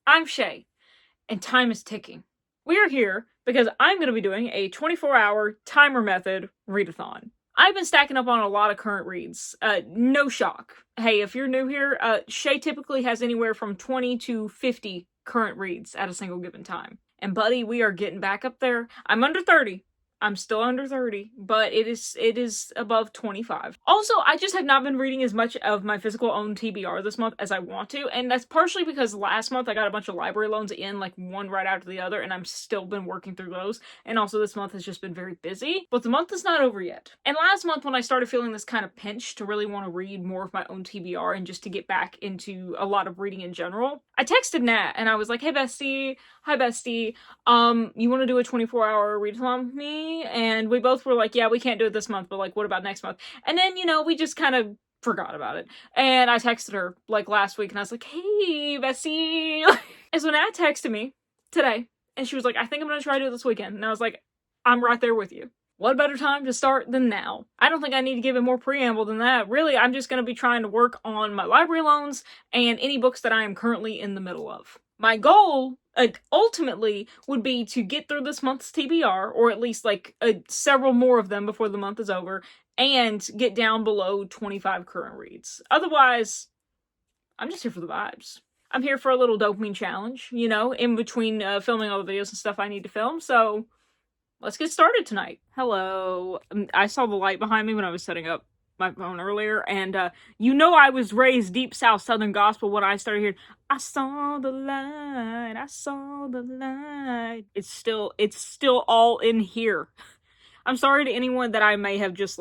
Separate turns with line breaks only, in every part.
I'm Chey, and time is ticking. We are here because I'm going to be doing a 24-hour timer method readathon. I've been stacking up on a lot of current reads. No shock. Hey, if you're new here, Chey typically has anywhere from 20 to 50 current reads at a single given time. And buddy, we are getting back up there. I'm under 30. I'm still under 30, but it is above 25. Also, I just have not been reading as much of my physical owned TBR this month as I want to, and that's partially because last month I got a bunch of library loans in, like one right after the other, and I'm still been working through those, and also this month has just been very busy, but the month is not over yet. And last month when I started feeling this kind of pinch to really want to read more of my own TBR and just to get back into a lot of reading in general, I texted Nat and I was like, hey bestie, hi bestie, you want to do a 24-hour readathon with me? And we both were like, yeah, we can't do it this month, but like, what about next month? And then, we just kind of forgot about it. And I texted her like last week and I was like, hey, Bessie. And so Nat texted me today and she was like, I think I'm going to try to do it this weekend. And I was like, I'm right there with you. What better time to start than now? I don't think I need to give it more preamble than that. Really, I'm just going to be trying to work on my library loans and any books that I am currently in the middle of. My goal, ultimately, would be to get through this month's TBR, or at least, several more of them before the month is over, and get down below 25 current reads. Otherwise, I'm just here for the vibes. I'm here for a little dopamine challenge, in between filming all the videos and stuff I need to film, so let's get started tonight. Hello. I saw the light behind me when I was setting up my phone earlier, and I was raised deep south southern gospel when I started hearing, I saw the light, I saw the light. It's still all in here. I'm sorry to anyone that I may have just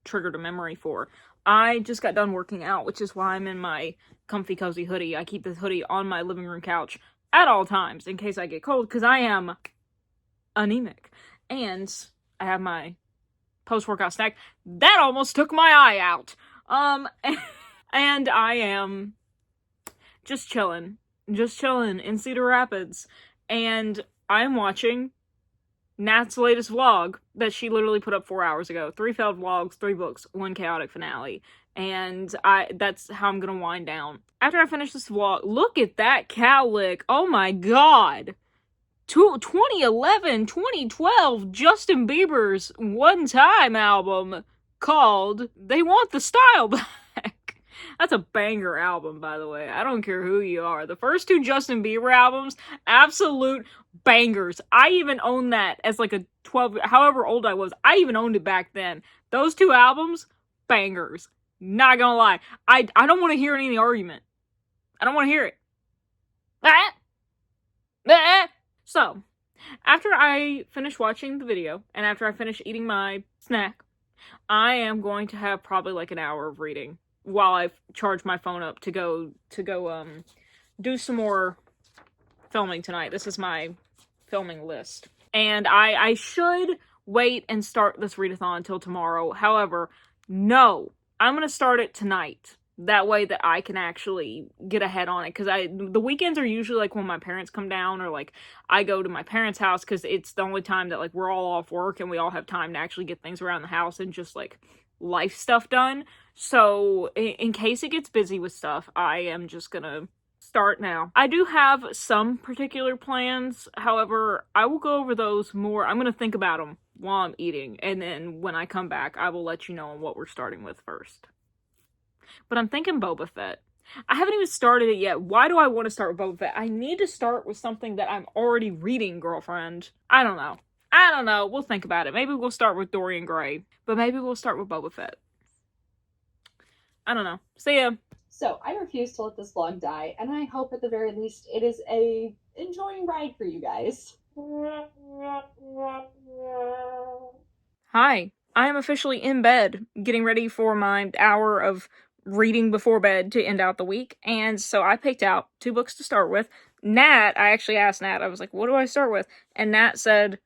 triggered a memory for. I just got done working out, which is why I'm in my comfy cozy hoodie. I keep this hoodie on my living room couch at all times in case I get cold, because I am anemic. And I have my post-workout snack. That almost took my eye out. And I am just chilling in Cedar Rapids. And I'm watching Nat's latest vlog that she literally put up 4 hours ago. 3 failed vlogs, 3 books, 1 chaotic finale. And that's how I'm gonna wind down. After I finish this vlog, look at that cowlick. Oh my god. 2011, 2012, Justin Bieber's One Time album called They Want the Style Back. That's a banger album, by the way. I don't care who you are. The first 2 Justin Bieber albums, absolute bangers. I even owned that as a 12, however old I was. I even owned it back then. Those 2 albums, bangers. Not gonna lie. I don't want to hear any argument. I don't want to hear it. So, after I finish watching the video, and after I finish eating my snack, I am going to have probably an hour of reading while I charge my phone up to go do some more filming tonight. This is my filming list. And I should wait and start this readathon until tomorrow. However, no, I'm going to start it tonight. That way that I can actually get ahead on it, because the weekends are usually when my parents come down, or I go to my parents' house, because it's the only time that we're all off work and we all have time to actually get things around the house and just life stuff done. So in case it gets busy with stuff, I am just gonna start now. I do have some particular plans, however, I will go over those more. I'm gonna think about them while I'm eating, and then when I come back, I will let you know on what we're starting with first. But I'm thinking Boba Fett. I haven't even started it yet. Why do I want to start with Boba Fett? I need to start with something that I'm already reading, girlfriend. I don't know. We'll think about it. Maybe we'll start with Dorian Gray. But maybe we'll start with Boba Fett. I don't know. See ya.
So I refuse to let this vlog die, and I hope at the very least it is a enjoying ride for you guys.
Hi. I am officially in bed, getting ready for my hour of reading before bed to end out the week, and so I picked out 2 books to start with. I actually asked Nat, I was like, what do I start with? And Nat said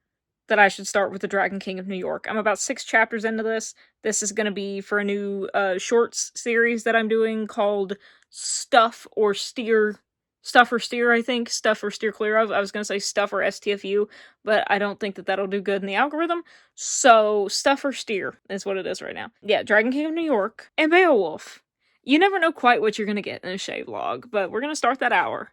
that I should start with The Dragon King of New York. I'm about 6 chapters into this. This is going to be for a new shorts series that I'm doing called Stuff or Steer, I think. Stuff or Steer Clear of. I was going to say Stuff or STFU, but I don't think that that'll do good in the algorithm. So, Stuff or Steer is what it is right now. Yeah, Dragon King of New York and Beowulf. You never know quite what you're going to get in a Chey vlog, but we're going to start that hour.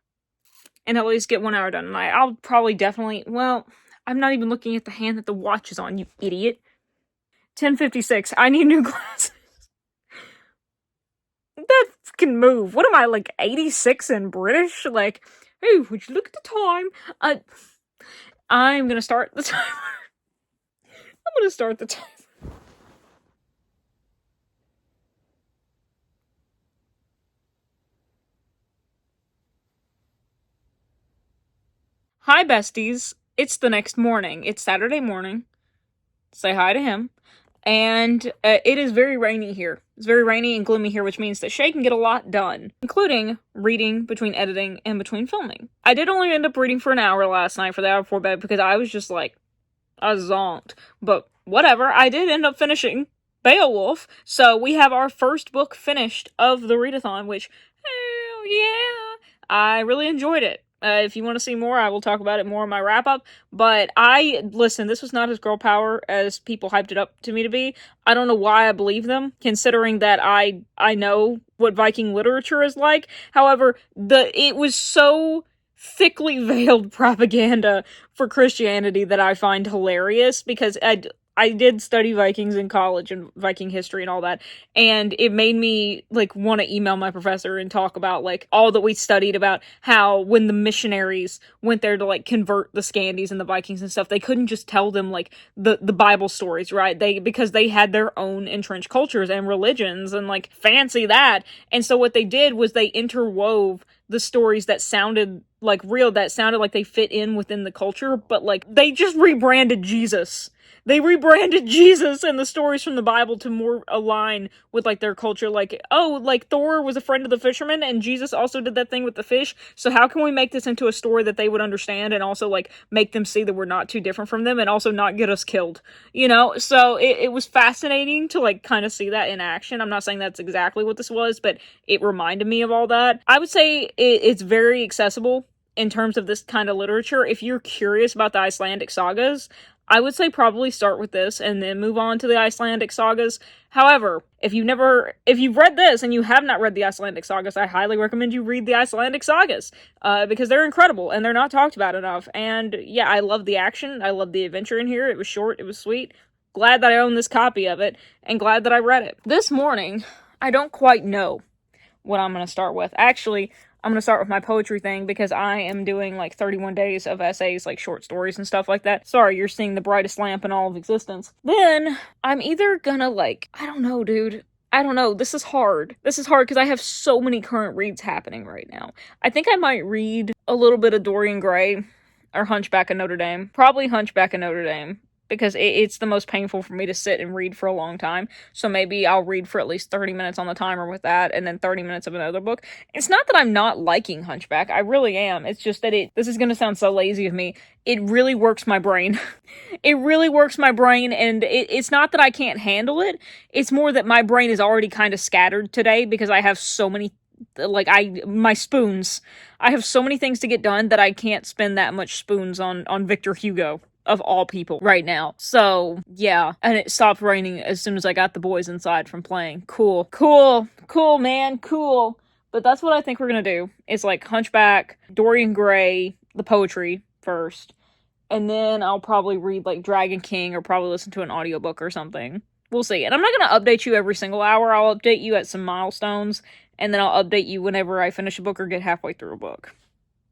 and at least get 1 hour done tonight. I'll probably definitely, well, I'm not even looking at the hand that the watch is on, you idiot. 10:56. I need new glasses. That can move. What am I, like 86 in British? Like, hey, would you look at the time? I'm gonna start the timer. I'm gonna start the timer. Hi, besties. It's the next morning. It's Saturday morning. Say hi to him. And it is very rainy here. It's very rainy and gloomy here, which means that Chey can get a lot done, including reading between editing and between filming. I did only end up reading for an hour last night for the hour before bed because I was just like, I zonked. But whatever, I did end up finishing Beowulf, so we have our first book finished of the readathon, which, hell yeah, I really enjoyed it. If you want to see more, I will talk about it more in my wrap-up, but listen, this was not as girl power as people hyped it up to me to be. I don't know why I believe them, considering that I know what Viking literature is like. However, it was so thickly veiled propaganda for Christianity that I find hilarious, because I did study Vikings in college and Viking history and all that, and it made me like want to email my professor and talk about like all that we studied about how when the missionaries went there to like convert the Scandies and the Vikings and stuff, they couldn't just tell them like the Bible stories, right? Because they had their own entrenched cultures and religions and like fancy that. And so what they did was they interwove the stories that sounded like real, that sounded like they fit in within the culture, but like they just rebranded Jesus. They rebranded Jesus and the stories from the Bible to more align with like their culture. Like, oh, like Thor was a friend of the fisherman and Jesus also did that thing with the fish. So how can we make this into a story that they would understand and also like make them see that we're not too different from them and also not get us killed, you know? So it was fascinating to like kind of see that in action. I'm not saying that's exactly what this was, but it reminded me of all that. I would say it's very accessible in terms of this kind of literature. If you're curious about the Icelandic sagas, I would say probably start with this and then move on to the Icelandic sagas. However, if you've read this and you have not read the Icelandic sagas, I highly recommend you read the Icelandic sagas, because they're incredible and they're not talked about enough. And yeah, I love the action. I love the adventure in here. It was short. It was sweet. Glad that I own this copy of it and glad that I read it. This morning, I don't quite know what I'm going to start with. Actually, I'm going to start with my poetry thing because I am doing like 31 days of essays, like short stories and stuff like that. Sorry, you're seeing the brightest lamp in all of existence. Then I'm either gonna like, I don't know, dude. I don't know. This is hard. This is hard because I have so many current reads happening right now. I think I might read a little bit of Dorian Gray or Hunchback of Notre Dame. Probably Hunchback of Notre Dame, because it's the most painful for me to sit and read for a long time. So maybe I'll read for at least 30 minutes on the timer with that, and then 30 minutes of another book. It's not that I'm not liking Hunchback. I really am. It's just that this is going to sound so lazy of me. It really works my brain. It really works my brain, and it's not that I can't handle it. It's more that my brain is already kind of scattered today because I have so many, like, my spoons. I have so many things to get done that I can't spend that much spoons on Victor Hugo, of all people, right now. So, yeah. And it stopped raining as soon as I got the boys inside from playing. Cool, man, cool. But that's what I think we're gonna do. It's like Hunchback, Dorian Gray, the poetry first, and then I'll probably read like Dragon King or probably listen to an audiobook or something. We'll see. And I'm not gonna update you every single hour. I'll update you at some milestones, and then I'll update you whenever I finish a book or get halfway through a book.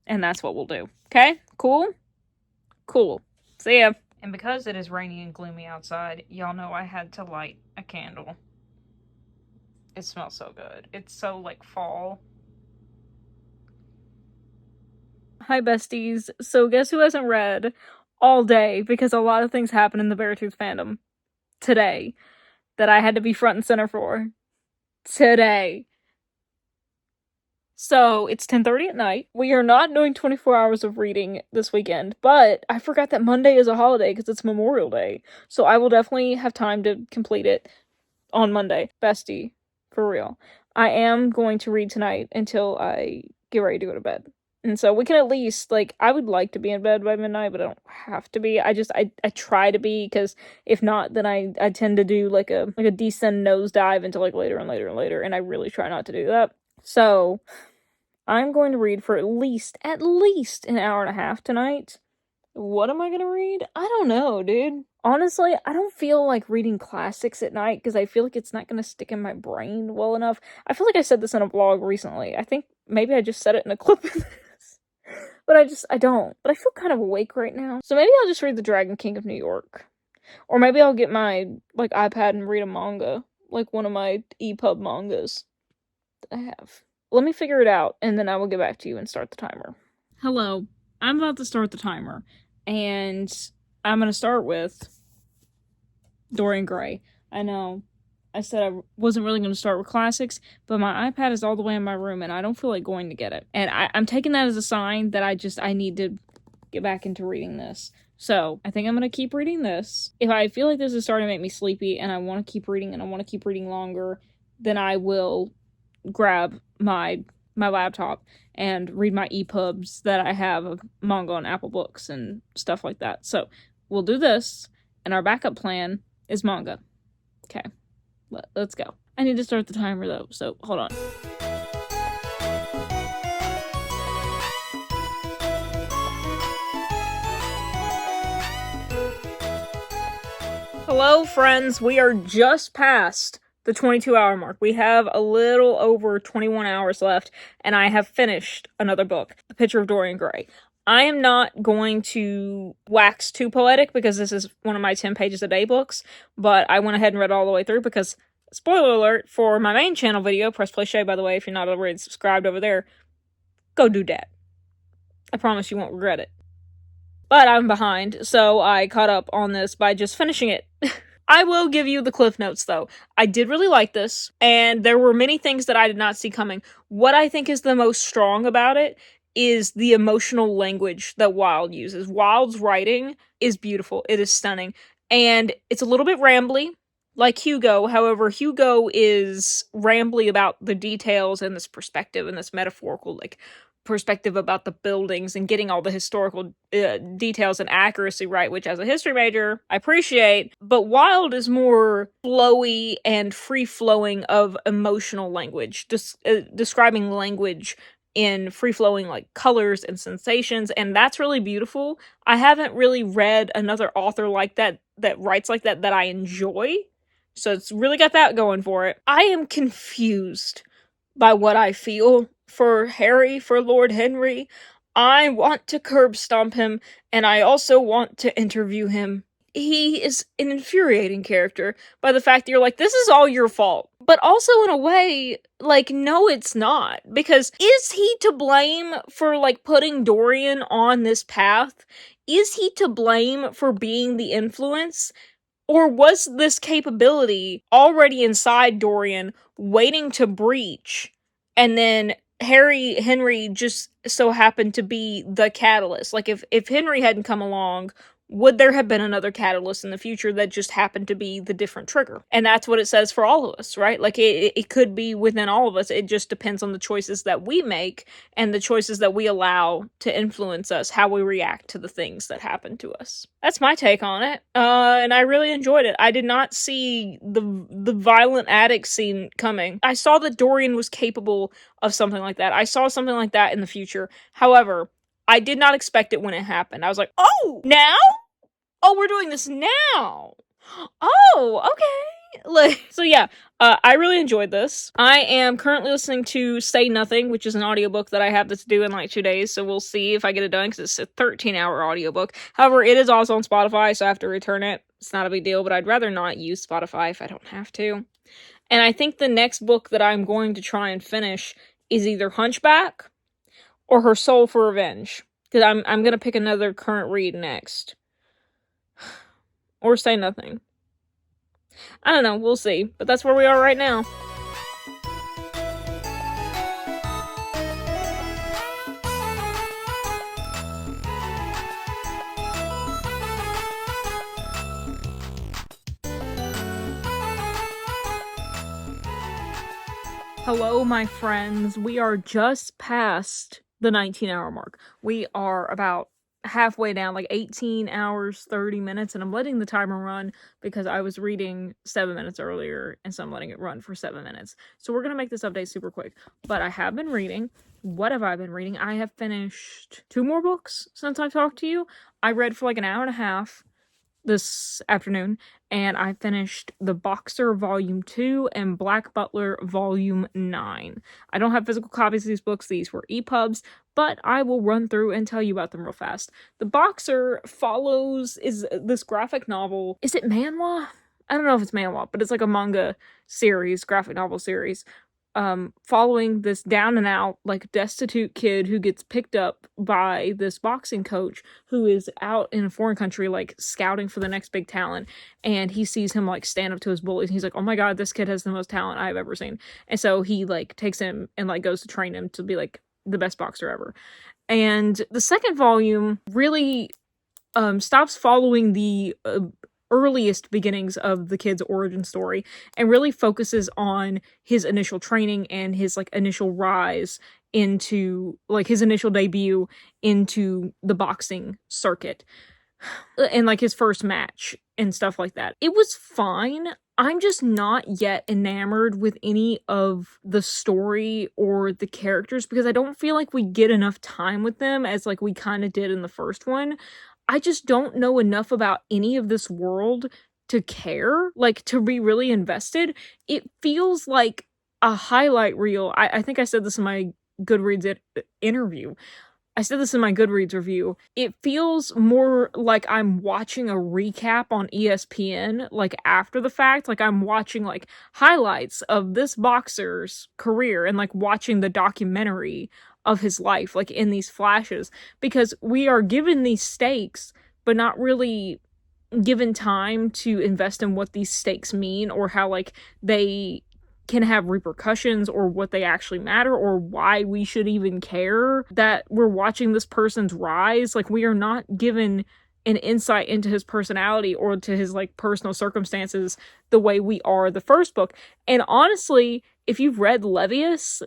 And that's what we'll do. Okay? Cool? Cool. See ya. And because it is rainy and gloomy outside, y'all know I had to light a candle. It smells so good. It's so, like, fall. Hi, besties. So guess who hasn't read all day, because a lot of things happen in the Beartooth fandom today that I had to be front and center for. Today. So, it's 10:30 at night. We are not doing 24 hours of reading this weekend, but I forgot that Monday is a holiday because it's Memorial Day. So I will definitely have time to complete it on Monday. Bestie, for real. I am going to read tonight until I get ready to go to bed. And so we can at least, like, I would like to be in bed by midnight, but I don't have to be. I try to be, because if not, then I tend to do like a descend nosedive into like later and later and later, and I really try not to do that. So, I'm going to read for at least an hour and a half tonight. What am I gonna read? I don't know, dude. Honestly, I don't feel like reading classics at night because I feel like it's not gonna stick in my brain well enough. I feel like I said this in a vlog recently. I think maybe I just said it in a clip of this. But I don't. But I feel kind of awake right now. So maybe I'll just read The Dragon King of New York. Or maybe I'll get my, like, iPad and read a manga. Like one of my EPUB mangas that I have. Let me figure it out, and then I will get back to you and start the timer. Hello. I'm about to start the timer. And I'm going to start with Dorian Gray. I know I said I wasn't really going to start with classics, but my iPad is all the way in my room and I don't feel like going to get it. And I'm taking that as a sign that I need to get back into reading this. So I think I'm going to keep reading this. If I feel like this is starting to make me sleepy and I want to keep reading and I want to keep reading longer, then I will grab my laptop and read my EPUBs that I have of manga on Apple Books and stuff like that. So we'll do this, and our backup plan is manga. Okay, let's go. I need to start the timer though, so hold on. Hello, friends. We are just past the 22-hour mark. We have a little over 21 hours left, and I have finished another book, The Picture of Dorian Gray. I am not going to wax too poetic because this is one of my 10 pages a day books, but I went ahead and read all the way through because, spoiler alert, for my main channel video, Press Play Chey, by the way, if you're not already subscribed over there, go do that. I promise you won't regret it. But I'm behind, so I caught up on this by just finishing it. I will give you the cliff notes, though. I did really like this, and there were many things that I did not see coming. What I think is the most strong about it is the emotional language that Wilde uses. Wilde's writing is beautiful. It is stunning. And it's a little bit rambly, like Hugo. However, Hugo is rambly about the details and this perspective and this metaphorical, like, perspective about the buildings and getting all the historical details and accuracy right, which as a history major, I appreciate. But Wilde is more flowy and free-flowing of emotional language, describing language in free-flowing, like, colors and sensations, and that's really beautiful. I haven't really read another author like that writes like that I enjoy, so it's really got that going for it. I am confused by what I feel for Harry, for Lord Henry. I want to curb stomp him, and I also want to interview him. He is an infuriating character by the fact that you're like, this is all your fault. But also in a way, like, no, it's not. Because is he to blame for, like, putting Dorian on this path? Is he to blame for being the influence? Or was this capability already inside Dorian, waiting to breach, and then Henry just so happened to be the catalyst? Like, if Henry hadn't come along, would there have been another catalyst in the future that just happened to be the different trigger? And that's what it says for all of us, right? Like, it could be within all of us. It just depends on the choices that we make and the choices that we allow to influence us, how we react to the things that happen to us. That's my take on it, and I really enjoyed it. I did not see the violent addict scene coming. I saw that Dorian was capable of something like that. I saw something like that in the future. However, I did not expect it when it happened. I was like, oh, now? Oh, we're doing this now. Oh, okay. Like, so yeah, I really enjoyed this. I am currently listening to Say Nothing, which is an audiobook that I have that's due in like 2 days, so we'll see if I get it done, because it's a 13-hour audiobook. However, it is also on Spotify, so I have to return it. It's not a big deal, but I'd rather not use Spotify if I don't have to. And I think the next book that I'm going to try and finish is either Hunchback or Her Soul for Revenge, because I'm gonna pick another current read next. Or Say Nothing. I don't know, we'll see. But that's where we are right now. Hello, my friends. We are just past the 19-hour mark. We are about halfway down, like 18 hours, 30 minutes, and I'm letting the timer run because I was reading 7 minutes earlier, and so I'm letting it run for 7 minutes. So we're gonna make this update super quick. But I have been reading. What have I been reading? I have finished 2 more books since I've talked to you. I read for like an hour and a half this afternoon, and I finished The Boxer Volume 2 and Black Butler Volume 9. I don't have physical copies of these books. These were EPUBs, but I will run through and tell you about them real fast. The Boxer is this graphic novel. Is it manhwa? I don't know if it's manhwa, but it's like a manga series, graphic novel series, following this down and out, like, destitute kid who gets picked up by this boxing coach who is out in a foreign country, like, scouting for the next big talent, and he sees him, like, stand up to his bullies, and he's like, oh my god, this kid has the most talent I've ever seen. And so he, like, takes him and, like, goes to train him to be, like, the best boxer ever. And the second volume really stops following the earliest beginnings of the kid's origin story and really focuses on his initial training and his, like, initial rise into, like, his initial debut into the boxing circuit and, like, his first match and stuff like that. It was fine. I'm just not yet enamored with any of the story or the characters because I don't feel like we get enough time with them as, like, we kind of did in the first one. I just don't know enough about any of this world to care, like, to be really invested. It feels like a highlight reel. I think I said this in my Goodreads interview. I said this in my Goodreads review. It feels more like I'm watching a recap on ESPN, like, after the fact. Like, I'm watching, like, highlights of this boxer's career and, like, watching the documentary of his life, like, in these flashes, because we are given these stakes but not really given time to invest in what these stakes mean or how, like, they can have repercussions or what they actually matter or why we should even care that we're watching this person's rise. Like, we are not given an insight into his personality or to his, like, personal circumstances the way we are the first book. And honestly, if you've read Levius,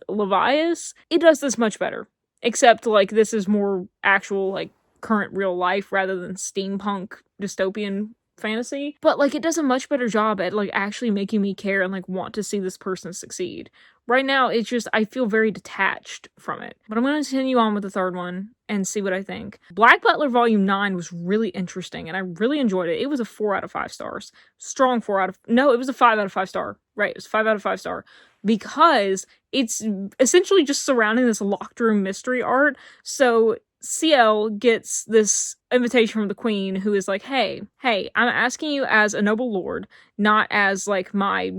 it does this much better. Except, like, this is more actual, like, current real life rather than steampunk dystopian fantasy. But, like, it does a much better job at, like, actually making me care and, like, want to see this person succeed. Right now, it's just, I feel very detached from it. But I'm going to continue on with the third one and see what I think. Black Butler Volume 9 was really interesting, and I really enjoyed it. It was a 4 out of 5 stars. Strong 4 out of... No, it was a 5 out of 5 star. Right, it was 5 out of 5 star. Because it's essentially just surrounding this locked room mystery art. So CL gets this invitation from the queen who is like, hey, I'm asking you as a noble lord, not as, like, my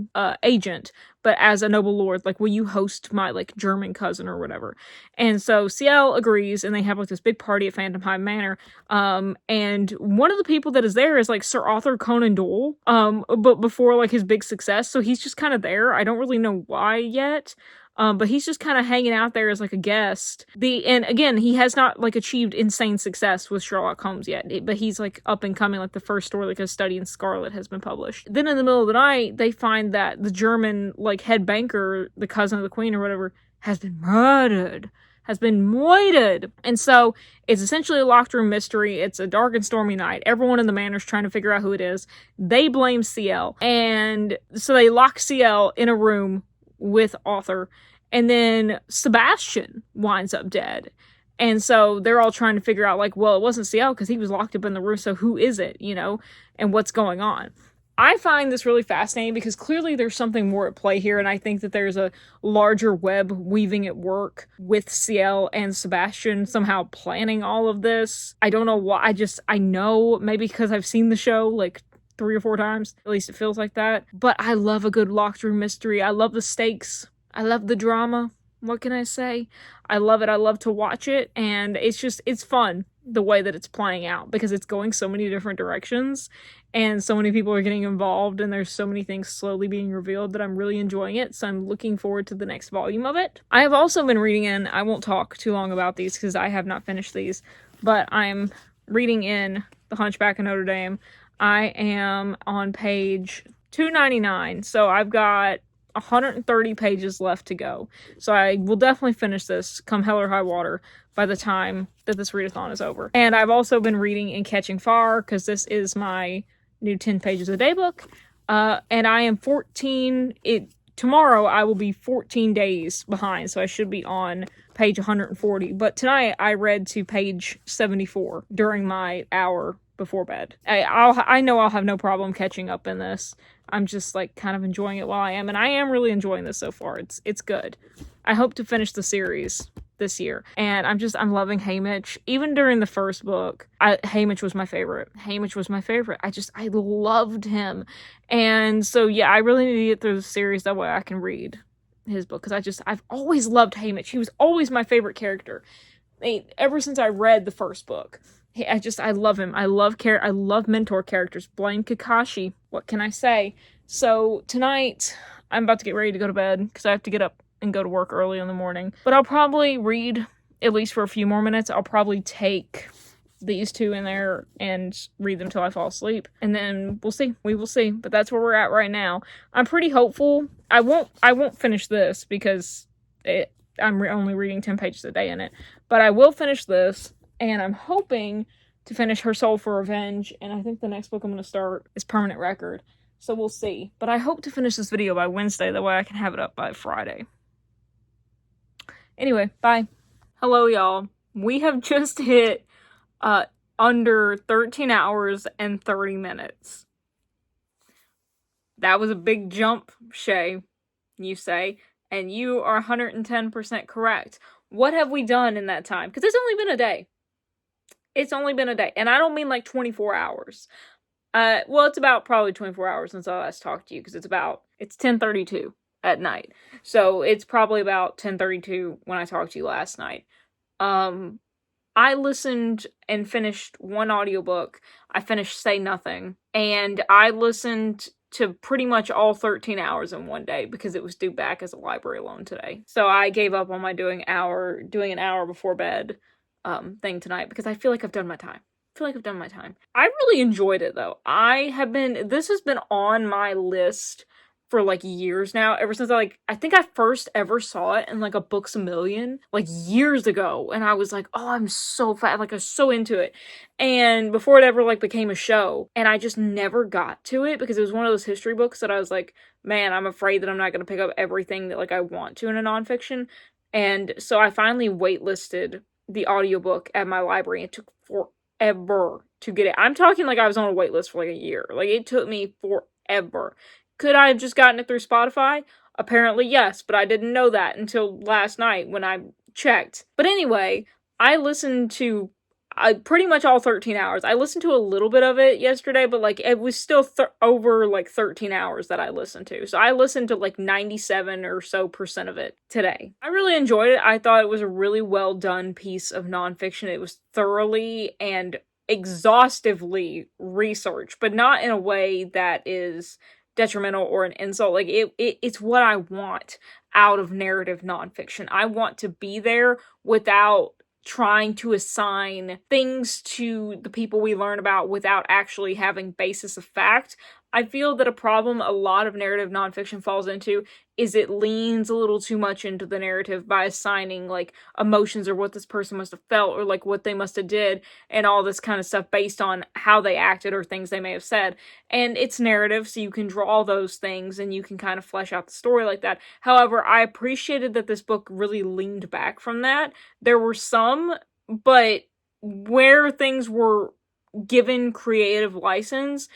agent, but as a noble lord, like, will you host my, like, German cousin or whatever? And so CL agrees, and they have, like, this big party at Phantom Hive Manor, and one of the people that is there is, like, Sir Arthur Conan Doyle, but before, like, his big success, so he's just kind of there. I don't really know why yet. But he's just kind of hanging out there as, like, a guest. And again, he has not, like, achieved insane success with Sherlock Holmes yet, but he's, like, up and coming. Like, the first story, like, A Study in Scarlet, has been published. Then in the middle of the night, they find that the German, like, head banker, the cousin of the queen or whatever, has been murdered. And so it's essentially a locked room mystery. It's a dark and stormy night. Everyone in the manor's trying to figure out who it is. They blame CL. And so they lock CL in a room with Arthur. And then Sebastian winds up dead. And so they're all trying to figure out, like, well, it wasn't CL because he was locked up in the room, so who is it, you know, and what's going on? I find this really fascinating because clearly there's something more at play here, and I think that there's a larger web weaving at work with CL and Sebastian somehow planning all of this. I don't know why. I know, maybe because I've seen the show, like, 3 or 4 times. At least it feels like that. But I love a good locked room mystery. I love the stakes. I love the drama. What can I say? I love it. I love to watch it. And it's fun the way that it's playing out because it's going so many different directions and so many people are getting involved and there's so many things slowly being revealed that I'm really enjoying it. So I'm looking forward to the next volume of it. I have also been reading in, I won't talk too long about these because I have not finished these, but I'm reading in The Hunchback of Notre Dame. I am on page 299, so I've got 130 pages left to go. So I will definitely finish this come hell or high water, by the time that this readathon is over. And I've also been reading In Catching Fire, because this is my new 10 pages a day book. And I am tomorrow I will be 14 days behind, so I should be on page 140. But tonight I read to page 74 during my hour before bed. I know I'll have no problem catching up in this. I'm just like kind of enjoying it while I am, and I am really enjoying this so far. It's good. I hope to finish the series this year, and I'm loving Haymitch. Even during the first book, Haymitch was my favorite. I loved him, and so yeah, I really need to get through the series, that way I can read his book, because I've always loved Haymitch. He was always my favorite character, ever since I read the first book. I love him. I love mentor characters. Blame Kakashi. What can I say? So tonight, I'm about to get ready to go to bed, because I have to get up and go to work early in the morning. But I'll probably read, at least for a few more minutes. I'll probably take these two in there and read them till I fall asleep. And then we'll see. We will see. But that's where we're at right now. I'm pretty hopeful. I won't finish this, because I'm only reading 10 pages a day in it. But I will finish this. And I'm hoping to finish Her Soul for Revenge. And I think the next book I'm going to start is Permanent Record. So we'll see. But I hope to finish this video by Wednesday. That way I can have it up by Friday. Anyway, bye. Hello, y'all. We have just hit under 13 hours and 30 minutes. That was a big jump, Chey, you say. And you are 110% correct. What have we done in that time? Because it's only been a day. It's only been a day. And I don't mean like 24 hours. Well, it's about probably 24 hours since I last talked to you, because it's 10:32 at night. So it's probably about 10:32 when I talked to you last night. I listened and finished one audiobook. I finished Say Nothing. And I listened to pretty much all 13 hours in one day, because it was due back as a library loan today. So I gave up on my doing an hour before bed thing tonight, because I feel like I've done my time. I really enjoyed it, though. This has been on my list for like years now, ever since I think I first ever saw it in like a Books A Million, like years ago, and I was like, oh, I'm so fat, like I was so into it, and before it ever like became a show, and I just never got to it, because it was one of those history books that I was like, man, I'm afraid that I'm not going to pick up everything that like I want to in a nonfiction, and so I finally waitlisted the audiobook at my library. It took forever to get it. I'm talking like I was on a wait list for like a year. Like, it took me forever. Could I have just gotten it through Spotify? Apparently yes, but I didn't know that until last night when I checked. But anyway, I listened to pretty much all 13 hours. I listened to a little bit of it yesterday, but like it was still over like 13 hours that I listened to. So I listened to like 97% or so of it today. I really enjoyed it. I thought it was a really well done piece of nonfiction. It was thoroughly and exhaustively researched, but not in a way that is detrimental or an insult. Like it's what I want out of narrative nonfiction. I want to be there without trying to assign things to the people we learn about without actually having basis of fact. I feel that a problem a lot of narrative nonfiction falls into is it leans a little too much into the narrative by assigning like emotions or what this person must have felt or like what they must have did and all this kind of stuff based on how they acted or things they may have said. And it's narrative, so you can draw those things and you can kind of flesh out the story like that. However, I appreciated that this book really leaned back from that. There were some, but where things were given creative license,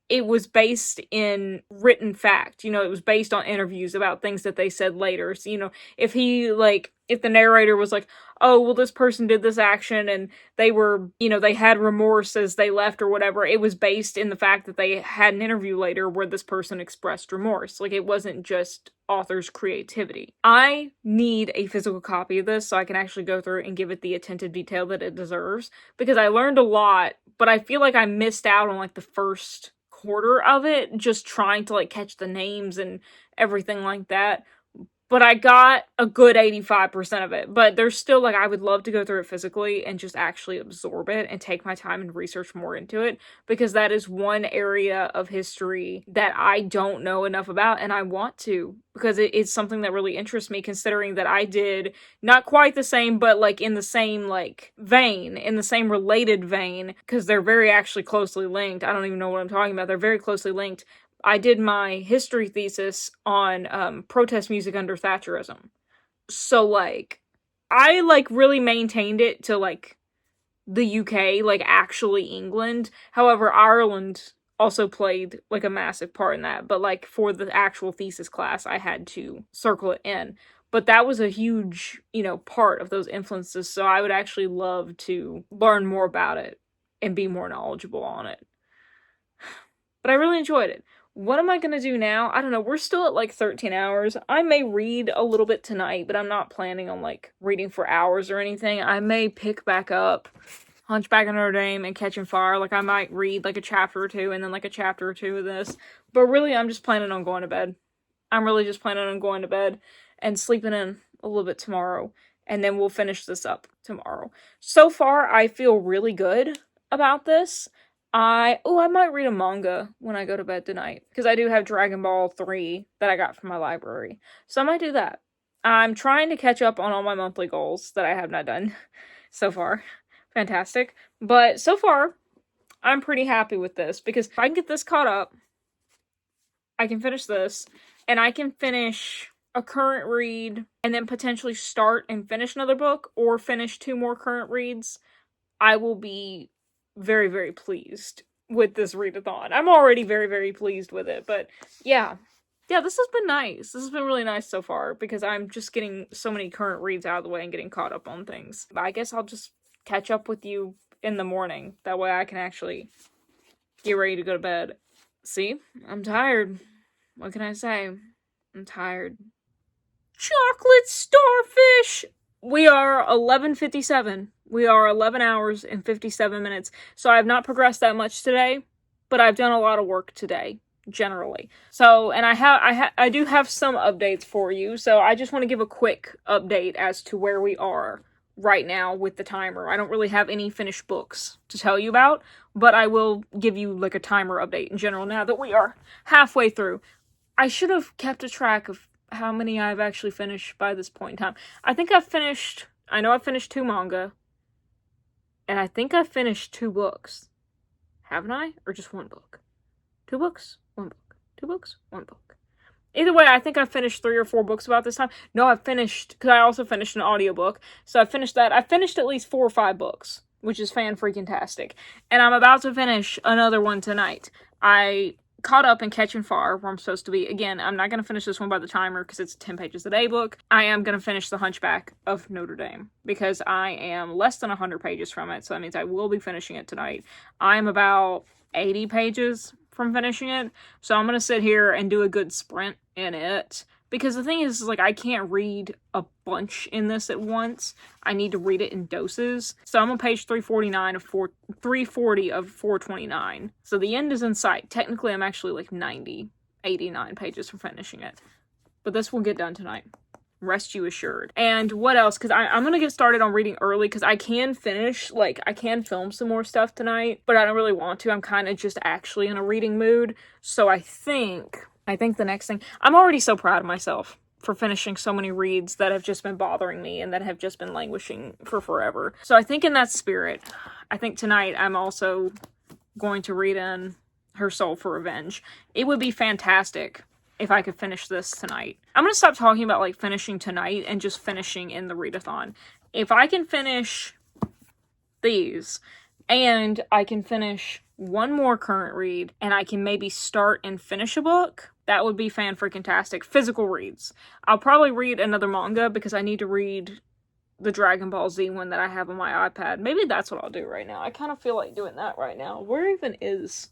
it was based in written fact. You know, it was based on interviews about things that they said later. So, you know, if the narrator was like, oh, well, this person did this action and they were, you know, they had remorse as they left or whatever, it was based in the fact that they had an interview later where this person expressed remorse. Like, it wasn't just author's creativity. I need a physical copy of this so I can actually go through and give it the attentive detail that it deserves, because I learned a lot, but I feel like I missed out on like the first quarter of it just trying to like catch the names and everything like that. but I got a good 85% of it. But there's still, like, I would love to go through it physically and just actually absorb it and take my time and research more into it, because that is one area of history that I don't know enough about, and I want to, because it's something that really interests me, considering that I did not quite the same, but, like, in the same, like, vein, in the same related vein, because they're very actually closely linked. I don't even know what I'm talking about. They're very closely linked. I did my history thesis on protest music under Thatcherism. So, like, I, like, really maintained it to, like, the UK, like, actually England. However, Ireland also played, like, a massive part in that. But, like, for the actual thesis class, I had to circle it in. But that was a huge, part of those influences. So I would actually love to learn more about it and be more knowledgeable on it. But I really enjoyed it. What am I gonna do now? I don't know. We're still at like 13 hours. I may read a little bit tonight, but I'm not planning on like reading for hours or anything. I may pick back up Hunchback of Notre Dame and Catching Fire. Like, I might read like a chapter or two and then like a chapter or two of this. But really, I'm just planning on going to bed. I'm really just planning on going to bed and sleeping in a little bit tomorrow. And then we'll finish this up tomorrow. So far, I feel really good about this. I might read a manga when I go to bed tonight, because I do have Dragon Ball 3 that I got from my library. So I might do that. I'm trying to catch up on all my monthly goals that I have not done so far. Fantastic. But so far, I'm pretty happy with this, because if I can get this caught up, I can finish this, and I can finish a current read, and then potentially start and finish another book, or finish 2 more current reads, I will be very, very pleased with this readathon. I'm already very, very pleased with it, but yeah. Yeah, this has been nice. This has been really nice so far, because I'm just getting so many current reads out of the way and getting caught up on things. But I guess I'll just catch up with you in the morning. That way I can actually get ready to go to bed. See? I'm tired. What can I say? I'm tired. Chocolate starfish! We are 11:57. We are 11 hours and 57 minutes. So I have not progressed that much today, but I've done a lot of work today, generally. So, and I do have some updates for you. So I just want to give a quick update as to where we are right now with the timer. I don't really have any finished books to tell you about, but I will give you like a timer update in general now that we are halfway through. I should have kept a track of how many I've actually finished by this point in time. I know I've finished 2 manga, and I think I've finished 2 books. Haven't I? Or just 1 book? 2 books? 1 book. 2 books? 1 book. Either way, I think I've finished 3 or 4 books about this time. No, I've finished, because I also finished an audiobook, so I finished that. I finished at least 4 or 5 books, which is fan-freaking-tastic. And I'm about to finish another one tonight. I caught up in Catching Fire, where I'm supposed to be. Again, I'm not going to finish this one by the timer, because it's a 10 pages a day book. I am going to finish The Hunchback of Notre Dame, because I am less than 100 pages from it, so that means I will be finishing it tonight. I'm about 80 pages from finishing it, so I'm going to sit here and do a good sprint in it. Because the thing is, like, I can't read a bunch in this at once. I need to read it in doses. So I'm on page 340 of 429. So the end is in sight. Technically, I'm actually like 89 pages from finishing it. But this will get done tonight. Rest you assured. And what else? Because I'm going to get started on reading early, because I can finish, like, I can film some more stuff tonight, but I don't really want to. I'm kind of just actually in a reading mood. So I think the next thing, I'm already so proud of myself for finishing so many reads that have just been bothering me and that have just been languishing for forever. So I think in that spirit, I think tonight I'm also going to read in Her Soul for Revenge. It would be fantastic if I could finish this tonight. I'm going to stop talking about like finishing tonight and just finishing in the readathon. If I can finish these, and I can finish 1 more current read, and I can maybe start and finish a book, that would be fan-freaking-tastic. Physical reads. I'll probably read another manga, because I need to read the Dragon Ball Z one that I have on my iPad. Maybe that's what I'll do right now. I kind of feel like doing that right now. Where even is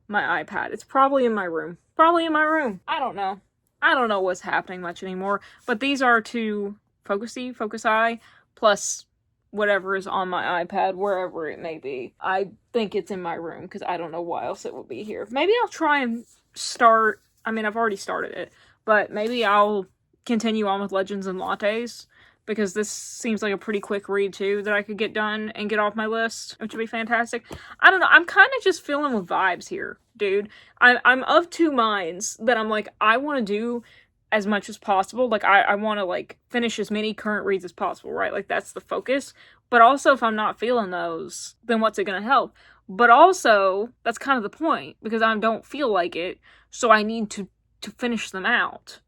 my iPad? It's probably in my room. I don't know. I don't know what's happening much anymore. But these are 2 Focus Eye, plus whatever is on my iPad, wherever it may be. I think it's in my room, because I don't know why else it would be here. Maybe I'll try and start, I mean, I've already started it, but maybe I'll continue on with Legends and Lattes, because this seems like a pretty quick read too that I could get done and get off my list, which would be fantastic. I don't know, I'm kind of just feeling with vibes here, dude. I'm of two minds that I'm like, I want to do as much as possible. Like, I want to, like, finish as many current reads as possible, right? Like, that's the focus. But also, if I'm not feeling those, then what's it gonna help? But also, that's kind of the point, because I don't feel like it, so I need to finish them out.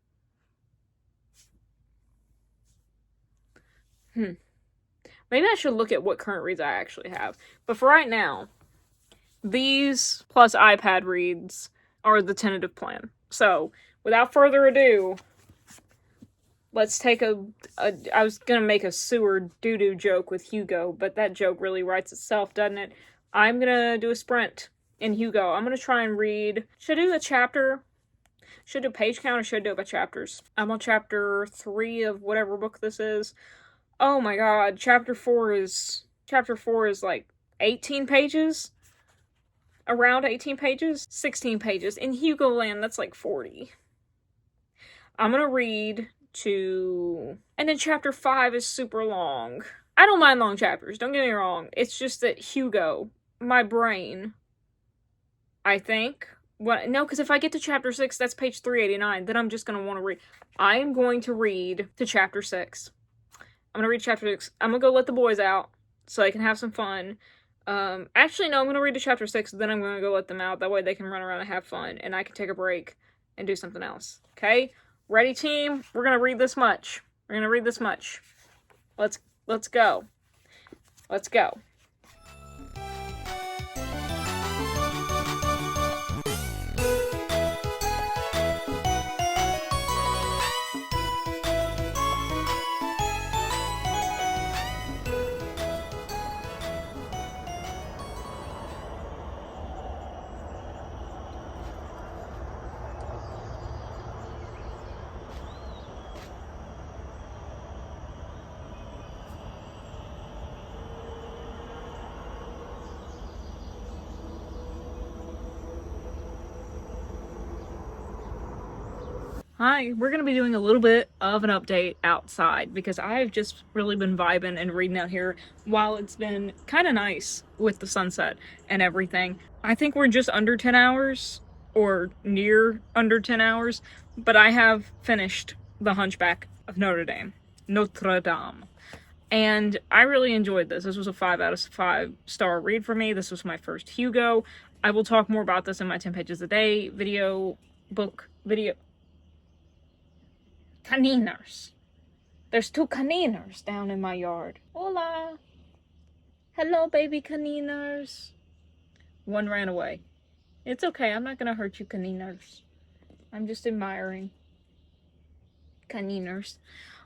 Maybe I should look at what current reads I actually have. But for right now, these plus iPad reads are the tentative plan. So, without further ado, let's take I was gonna make a sewer doo-doo joke with Hugo, but that joke really writes itself, doesn't it? I'm gonna do a sprint in Hugo. I'm gonna try and read... Should I do a chapter? Should I do page count, or should I do it by chapters? I'm on chapter 3 of whatever book this is. Oh my god, chapter 4 is like 18 pages? Around 18 pages? 16 pages. In Hugo land, that's like 40. I'm gonna read to... And then chapter 5 is super long. I don't mind long chapters, don't get me wrong. It's just that Hugo, my brain, I think... No, because if I get to chapter 6, that's page 389, then I'm just gonna want to read. I am going to read to chapter 6. I'm gonna read chapter 6. I'm gonna go let the boys out so I can have some fun. Actually, no, I'm gonna read to chapter 6, then I'm gonna go let them out. That way they can run around and have fun, and I can take a break and do something else. Okay? Ready, team? We're gonna read this much. We're gonna read this much. Let's go. Let's go. Hi, we're going to be doing a little bit of an update outside because I've just really been vibing and reading out here while it's been kind of nice with the sunset and everything. I think we're just under 10 hours or near under 10 hours, but I have finished The Hunchback of Notre Dame. And I really enjoyed this. This was a 5 out of 5 star read for me. This was my first Hugo. I will talk more about this in my 10 pages a day video. Caniners. There's 2 caniners down in my yard. Hola. Hello, baby caniners. One ran away. It's okay. I'm not gonna hurt you, caniners. I'm just admiring caniners.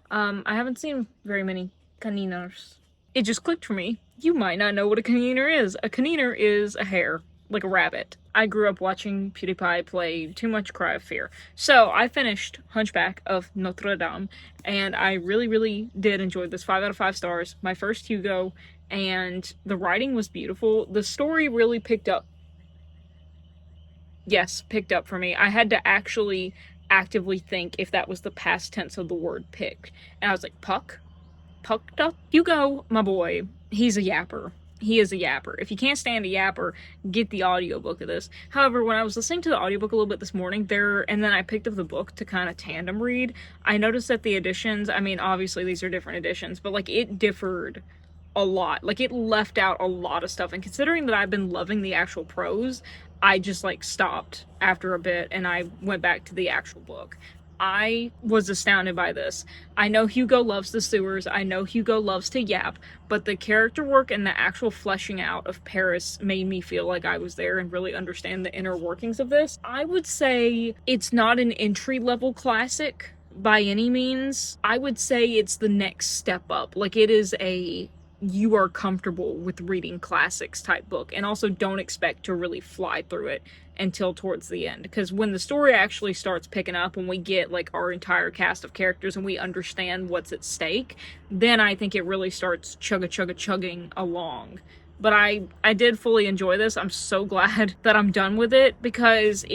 I haven't seen very many caniners. It just clicked for me. You might not know what a caniner is. A caniner is a hare, like a rabbit. I grew up watching PewDiePie play Too Much Cry of Fear. So I finished Hunchback of Notre Dame, and I really, really did enjoy this. 5 out of 5 stars. My first Hugo, and the writing was beautiful. The story really picked up. Yes, picked up for me. I had to actually actively think if that was the past tense of the word picked. And I was like, pucked up Hugo, my boy. He's a yapper. He is a yapper. If you can't stand a yapper, get the audiobook of this. However, when I was listening to the audiobook a little bit this morning, and then I picked up the book to kind of tandem read, I noticed that the editions, I mean, obviously these are different editions, but like it differed a lot. Like it left out a lot of stuff. And considering that I've been loving the actual prose, I just like stopped after a bit and I went back to the actual book. I was astounded by this. I know Hugo loves the sewers, I know Hugo loves to yap, but the character work and the actual fleshing out of Paris made me feel like I was there and really understand the inner workings of this. I would say it's not an entry-level classic by any means. I would say it's the next step up. Like it is a you are comfortable with reading classics type book, and also don't expect to really fly through it until towards the end, because when the story actually starts picking up, when we get like our entire cast of characters and we understand what's at stake, then I think it really starts chugging along But I did fully enjoy this. I'm so glad that I'm done with it, because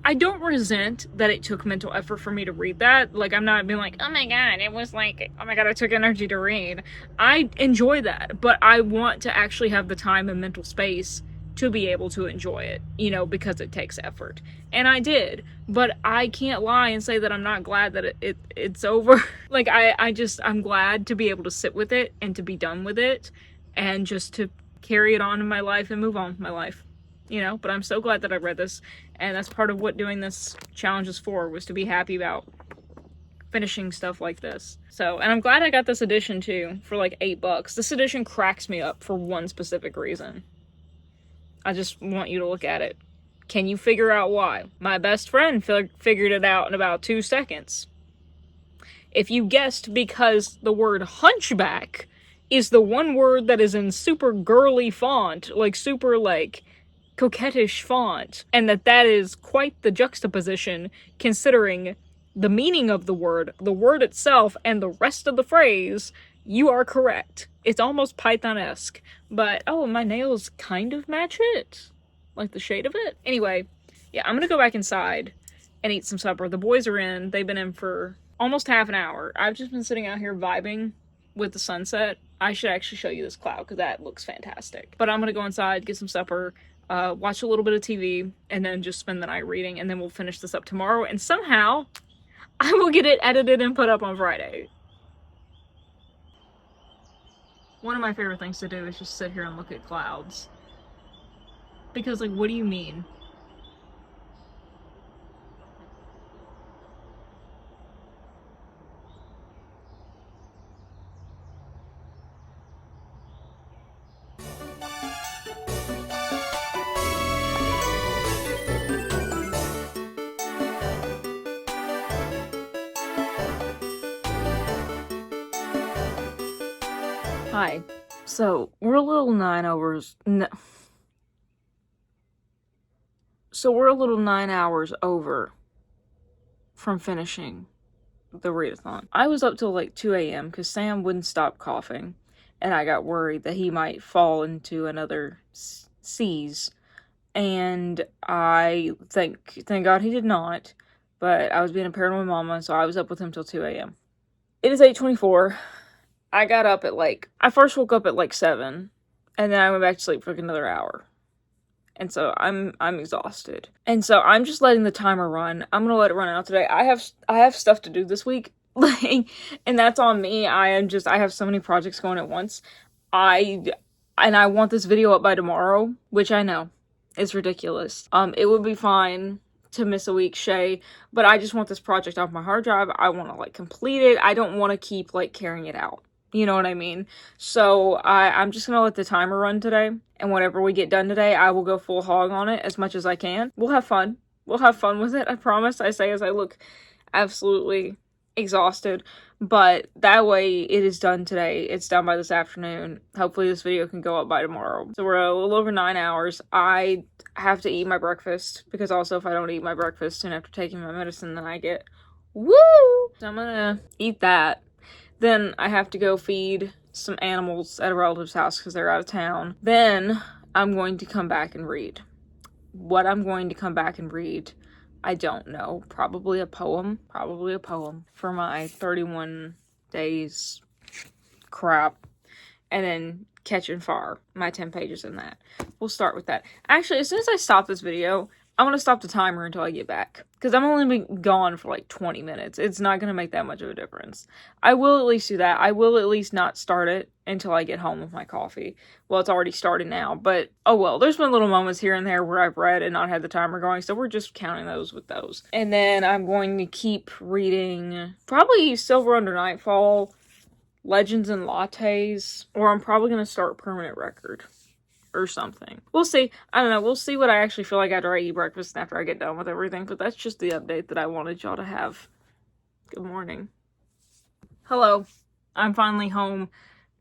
I don't resent that it took mental effort for me to read that. Like, I'm not being like, oh my god, it was like, oh my god, it took energy to read. I enjoy that, but I want to actually have the time and mental space to be able to enjoy it, you know, because it takes effort. And I did, but I can't lie and say that I'm not glad that it's over. Like, I'm glad to be able to sit with it and to be done with it and just to carry it on in my life and move on with my life, you know. But I'm so glad that I read this, and that's part of what doing this challenge is for, was to be happy about finishing stuff like this. So, and I'm glad I got this edition too for like $8. This edition cracks me up for one specific reason. I just want you to look at it. Can you figure out why? My best friend figured it out in about 2 seconds. If you guessed because the word hunchback is the one word that is in super girly font, like super like coquettish font, and that is quite the juxtaposition considering the meaning of the word itself, and the rest of the phrase, you are correct. It's almost Python-esque. But, oh, my nails kind of match it. Like the shade of it. Anyway, yeah, I'm gonna go back inside and eat some supper. The boys are in. They've been in for almost half an hour. I've just been sitting out here vibing with the sunset. I should actually show you this cloud because that looks fantastic. But I'm gonna go inside, get some supper, watch a little bit of TV, and then just spend the night reading, and then we'll finish this up tomorrow, and somehow I will get it edited and put up on Friday. One of my favorite things to do is just sit here and look at clouds. Because, like, what do you mean? Hi. So, we're a little 9 hours... No. So, we're a little 9 hours over from finishing the readathon. I was up till like 2 a.m. because Sam wouldn't stop coughing, and I got worried that he might fall into another seize. And I thank God he did not, but I was being a parent with my mama, so I was up with him till 2 a.m. It is 8:24. I got up at I first woke up at like 7, and then I went back to sleep for like another hour. And so I'm exhausted. And so I'm just letting the timer run. I'm gonna let it run out today. I have stuff to do this week. And that's on me. I have so many projects going at once. I want this video up by tomorrow, which I know is ridiculous. It would be fine to miss a week, Chey, but I just want this project off my hard drive. I want to like complete it. I don't want to keep like carrying it out. You know what I mean? So I'm just gonna let the timer run today, and whatever we get done today, I will go full hog on it as much as I can. We'll have fun. We'll have fun with it, I promise. I say as I look absolutely exhausted, but that way it is done today. It's done by this afternoon. Hopefully this video can go up by tomorrow. So we're a little over 9 hours. I have to eat my breakfast, because also if I don't eat my breakfast and after taking my medicine, then I get woo! So I'm gonna eat that. Then I have to go feed some animals at a relative's house because they're out of town. Then I'm going to come back and read. What I'm going to come back and read, I don't know. Probably a poem. Probably a poem for my 31 days crap. And then Catching Fire, my 10 pages in that. We'll start with that. Actually, as soon as I stop this video, I'm going to stop the timer until I get back. Because I'm only been gone for like 20 minutes. It's not going to make that much of a difference. I will at least do that. I will at least not start it until I get home with my coffee. Well, it's already started now. But, oh well. There's been little moments here and there where I've read and not had the timer going. So we're just counting those with those. And then I'm going to keep reading probably Silver Under Nightfall, Legends and Lattes. Or I'm probably going to start Permanent Record. Or something. We'll see. I don't know. We'll see what I actually feel like after I eat breakfast and after I get done with everything. But that's just the update that I wanted y'all to have. Good morning. Hello. I'm finally home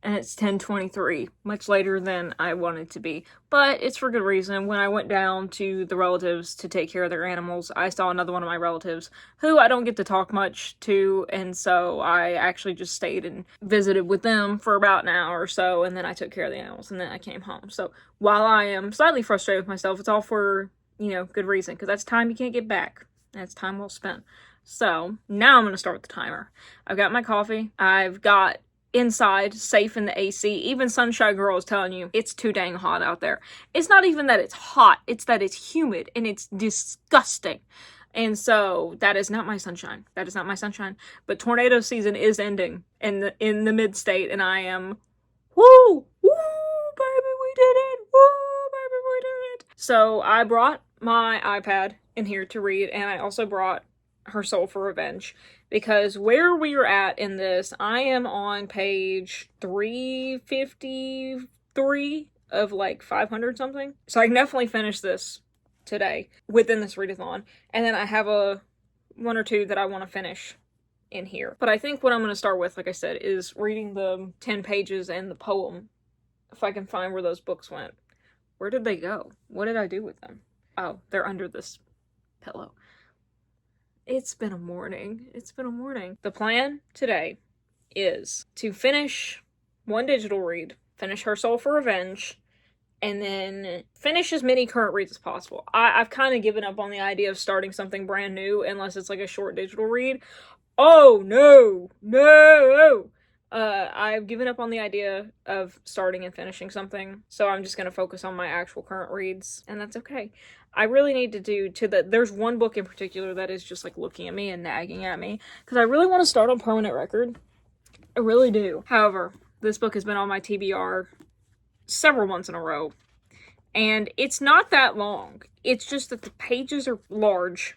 and it's 10:23, much later than I wanted to be. But it's for good reason. When I went down to the relatives to take care of their animals, I saw another one of my relatives who I don't get to talk much to, and so I actually just stayed and visited with them for about an hour or so, and then I took care of the animals, and then I came home. So while I am slightly frustrated with myself, it's all for, good reason, because that's time you can't get back. That's time well spent. So now I'm going to start with the timer. I've got my coffee. I've got inside, safe in the AC. Even Sunshine Girl is telling you it's too dang hot out there. It's not even that it's hot, it's that it's humid and it's disgusting. And so that is not my sunshine. That is not my sunshine. But tornado season is ending in the mid-state, and I am woo, baby, we did it. Woo, baby, we did it. So I brought my iPad in here to read, and I also brought Her Soul for Revenge, because where we are at in this, I am on page 353 of like 500 something. So I can definitely finish this today within this readathon, and then I have one or two that I want to finish in here. But I think what I'm going to start with, like I said, is reading the 10 pages and the poem, if I can find where those books went. Where did they go? What did I do with them? Oh, they're under this pillow. It's been a morning. It's been a morning. The plan today is to finish one digital read, finish Her Soul for Revenge, and then finish as many current reads as possible. I've kind of given up on the idea of starting something brand new unless it's like a short digital read. Oh, no! I've given up on the idea of starting and finishing something, so I'm just going to focus on my actual current reads, and that's okay. I really need to do there's one book in particular that is just like looking at me and nagging at me, because I really want to start on Permanent Record. I really do. However, this book has been on my TBR several months in a row, and it's not that long. It's just that the pages are large,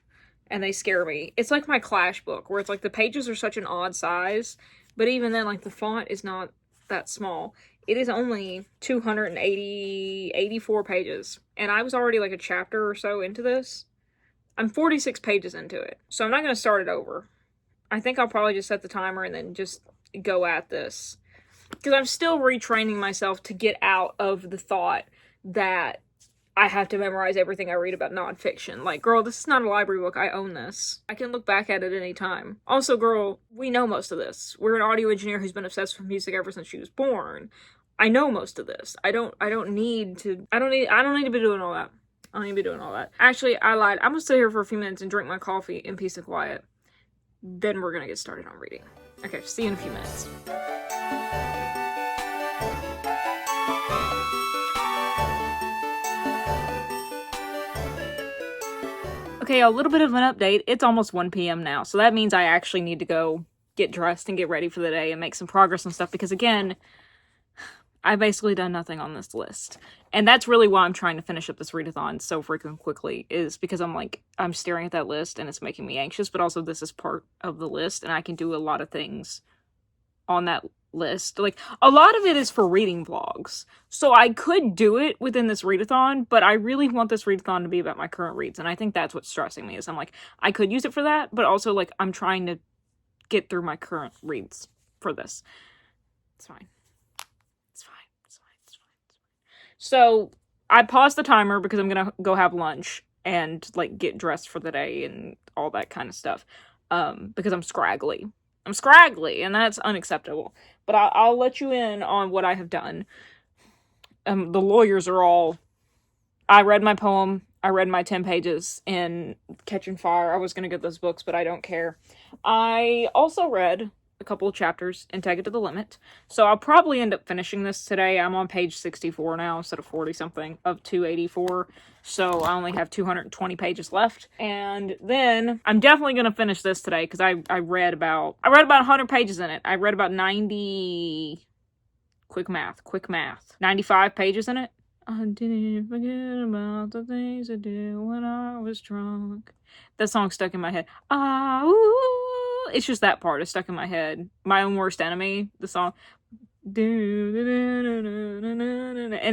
and they scare me. It's like my Clash book, where it's like the pages are such an odd size, but even then, like, the font is not that small. It is only 84 pages, and I was already like a chapter or so into this. I'm 46 pages into it, so I'm not going to start it over. I think I'll probably just set the timer and then just go at this, because I'm still retraining myself to get out of the thought that I have to memorize everything I read about nonfiction. Like, girl, this is not a library book. I own this. I can look back at it any time. Also, girl, we know most of this. We're an audio engineer who's been obsessed with music ever since she was born. I know most of this. I don't need to be doing all that. I don't need to be doing all that. Actually, I lied. I'm gonna sit here for a few minutes and drink my coffee in peace and quiet. Then we're gonna get started on reading. Okay, see you in a few minutes. Okay, a little bit of an update. It's almost 1 p.m. now, so that means I actually need to go get dressed and get ready for the day and make some progress and stuff, because again, I've basically done nothing on this list. And that's really why I'm trying to finish up this readathon so freaking quickly, is because I'm staring at that list and it's making me anxious, but also this is part of the list and I can do a lot of things on that list. Like, a lot of it is for reading vlogs, so I could do it within this readathon, but I really want this readathon to be about my current reads, and I think that's what's stressing me, is I'm like, I could use it for that, but also, like, I'm trying to get through my current reads for this. It's fine. So I paused the timer because I'm gonna go have lunch and like get dressed for the day and all that kind of stuff, because I'm scraggly, and that's unacceptable. But I'll let you in on what I have done. The lawyers are all... I read my poem. I read my 10 pages in Catching Fire. I was going to get those books, but I don't care. I also read a couple of chapters in Take It to the Limit. So I'll probably end up finishing this today. I'm on page 64 now instead of 40-something of 284. So I only have 220 pages left. And then I'm definitely going to finish this today because I read about 100 pages in it. I read about 90... Quick math. 95 pages in it. I didn't forget about the things I did when I was drunk. That song stuck in my head. It's just that part is stuck in my head. My Own Worst Enemy, the song. And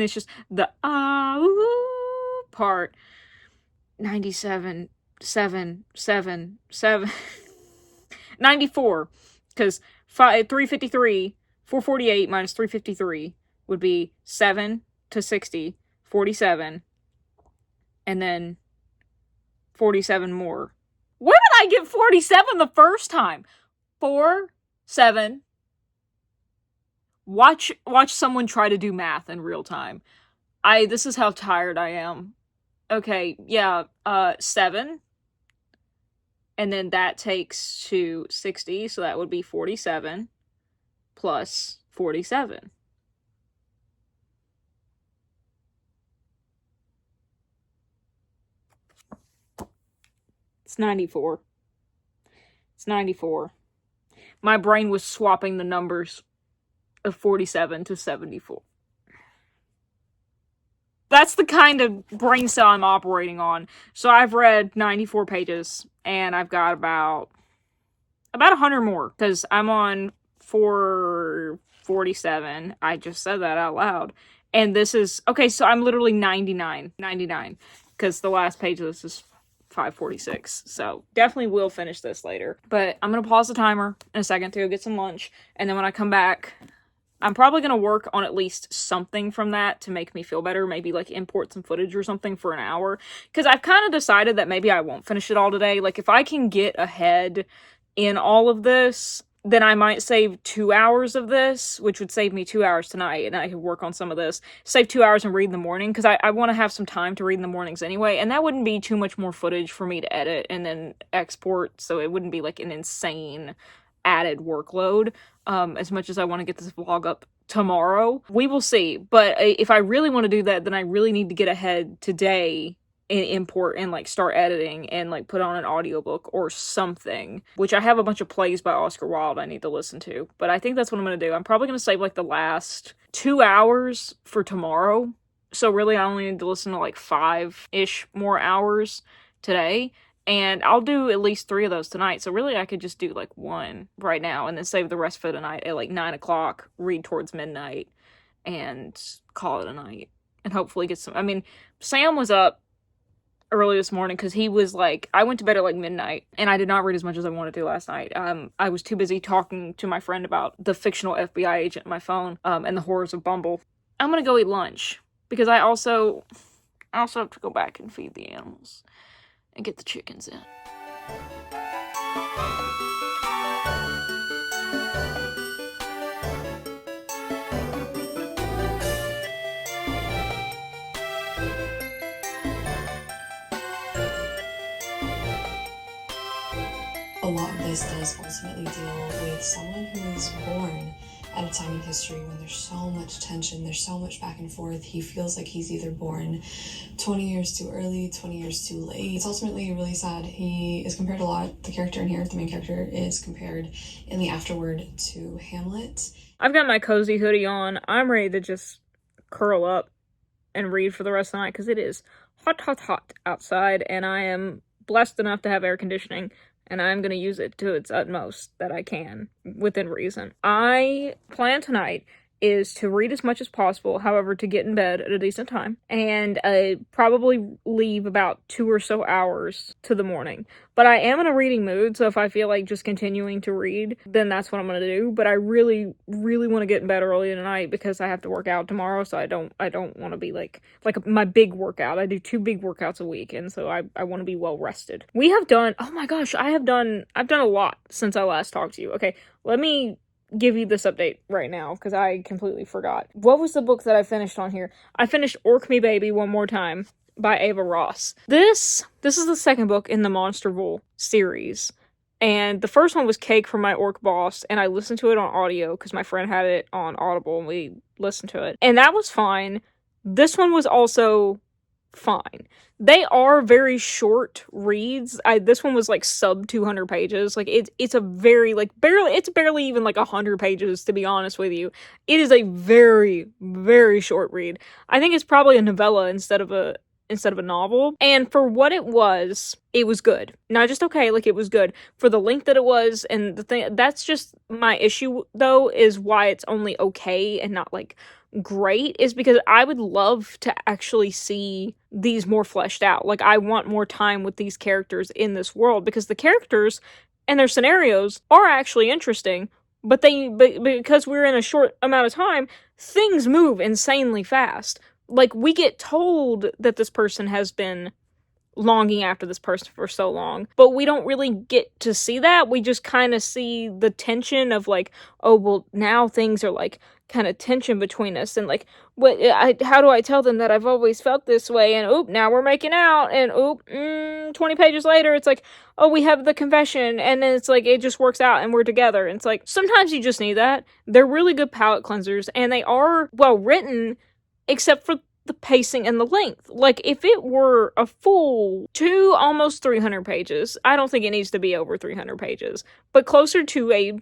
it's just the part. 97, 7, 7, 7. 94. Because 353, 448 minus 353 would be 7 to 60, 47, and then 47 more. Where did I get 47 the first time? 4, 7. Watch someone try to do math in real time. This is how tired I am. Okay, yeah, 7. And then that takes to 60, so that would be 47 plus 47. It's 94. It's 94. My brain was swapping the numbers of 47 to 74. That's the kind of brain cell I'm operating on. So I've read 94 pages, and I've got about 100 more, because I'm on 447. I just said that out loud. And this is, okay, so I'm literally 99, because the last page of this is 546. So definitely will finish this later. But I'm going to pause the timer in a second to go get some lunch, and then when I come back, I'm probably going to work on at least something from that to make me feel better. Maybe, like, import some footage or something for an hour. Because I've kind of decided that maybe I won't finish it all today. Like, if I can get ahead in all of this, then I might save 2 hours of this, which would save me 2 hours tonight, and I could work on some of this. Save 2 hours and read in the morning, because I want to have some time to read in the mornings anyway, and that wouldn't be too much more footage for me to edit and then export, so it wouldn't be, like, an insane added workload, as much as I want to get this vlog up tomorrow. We will see, but if I really want to do that, then I really need to get ahead today and import and, like, start editing and, like, put on an audiobook or something, which I have a bunch of plays by Oscar Wilde I need to listen to, but I think that's what I'm going to do. I'm probably going to save, like, the last 2 hours for tomorrow, so really I only need to listen to, like, 5-ish more hours today. And I'll do at least 3 of those tonight. So really I could just do, like, 1 right now and then save the rest for tonight at, like, 9 o'clock, read towards midnight, and call it a night. And hopefully get some... I mean, Sam was up early this morning because he was like... I went to bed at, like, midnight, and I did not read as much as I wanted to last night. I was too busy talking to my friend about the fictional FBI agent on my phone, and the horrors of Bumble. I'm gonna go eat lunch, because I also have to go back and feed the animals and get the chickens in.
A lot of this does ultimately deal with someone who is born at a time in history when there's so much tension, there's so much back and forth. He feels like he's either born 20 years too early, 20 years too late. It's ultimately really sad. He is compared a lot, the character in here, the main character, is compared in the afterword to Hamlet.
I've got my cozy hoodie on. I'm ready to just curl up and read for the rest of the night, because it is hot outside, and I am blessed enough to have air conditioning, and I'm going to use it to its utmost that I can, within reason. I plan tonight is to read as much as possible, however, to get in bed at a decent time, and probably leave about 2 or so hours to the morning. But I am in a reading mood, so if I feel like just continuing to read, then that's what I'm going to do. But I really, really want to get in bed early tonight, because I have to work out tomorrow, so I don't want to be like my big workout. I do 2 big workouts a week, and so I want to be well rested. We have done, oh my gosh, I've done a lot since I last talked to you. Okay, let me give you this update right now, because I completely forgot. What was the book that I finished on here? I finished Orc Me Baby One More Time by Ava Ross. This is the second book in the Monsterville series, and the first one was Cake from My Orc Boss, and I listened to it on audio because my friend had it on Audible and we listened to it, and that was fine. This one was also fine. They are very short reads. This one was like sub 200 pages. Like it's a very, like, barely even like 100 pages, to be honest with you. It is a very, very short read. I think it's probably a novella instead of a novel. And for what it was good. Not just okay, like, it was good. For the length that it was, and the thing, that's just my issue, though, is why it's only okay and not, like, great, is because I would love to actually see these more fleshed out. Like, I want more time with these characters in this world, because the characters and their scenarios are actually interesting, But because we're in a short amount of time, things move insanely fast. Like, we get told that this person has been longing after this person for so long, but we don't really get to see that. We just kind of see the tension of like, oh, well, now things are like kind of tension between us, and like, how do I tell them that I've always felt this way, and oop, now we're making out, and oop, 20 pages later, it's like, oh, we have the confession, and then it's like, it just works out, and we're together, and it's like, sometimes you just need that. They're really good palate cleansers, and they are well written, except for the pacing and the length. Like, if it were a full almost 300 pages, I don't think it needs to be over 300 pages, but closer to a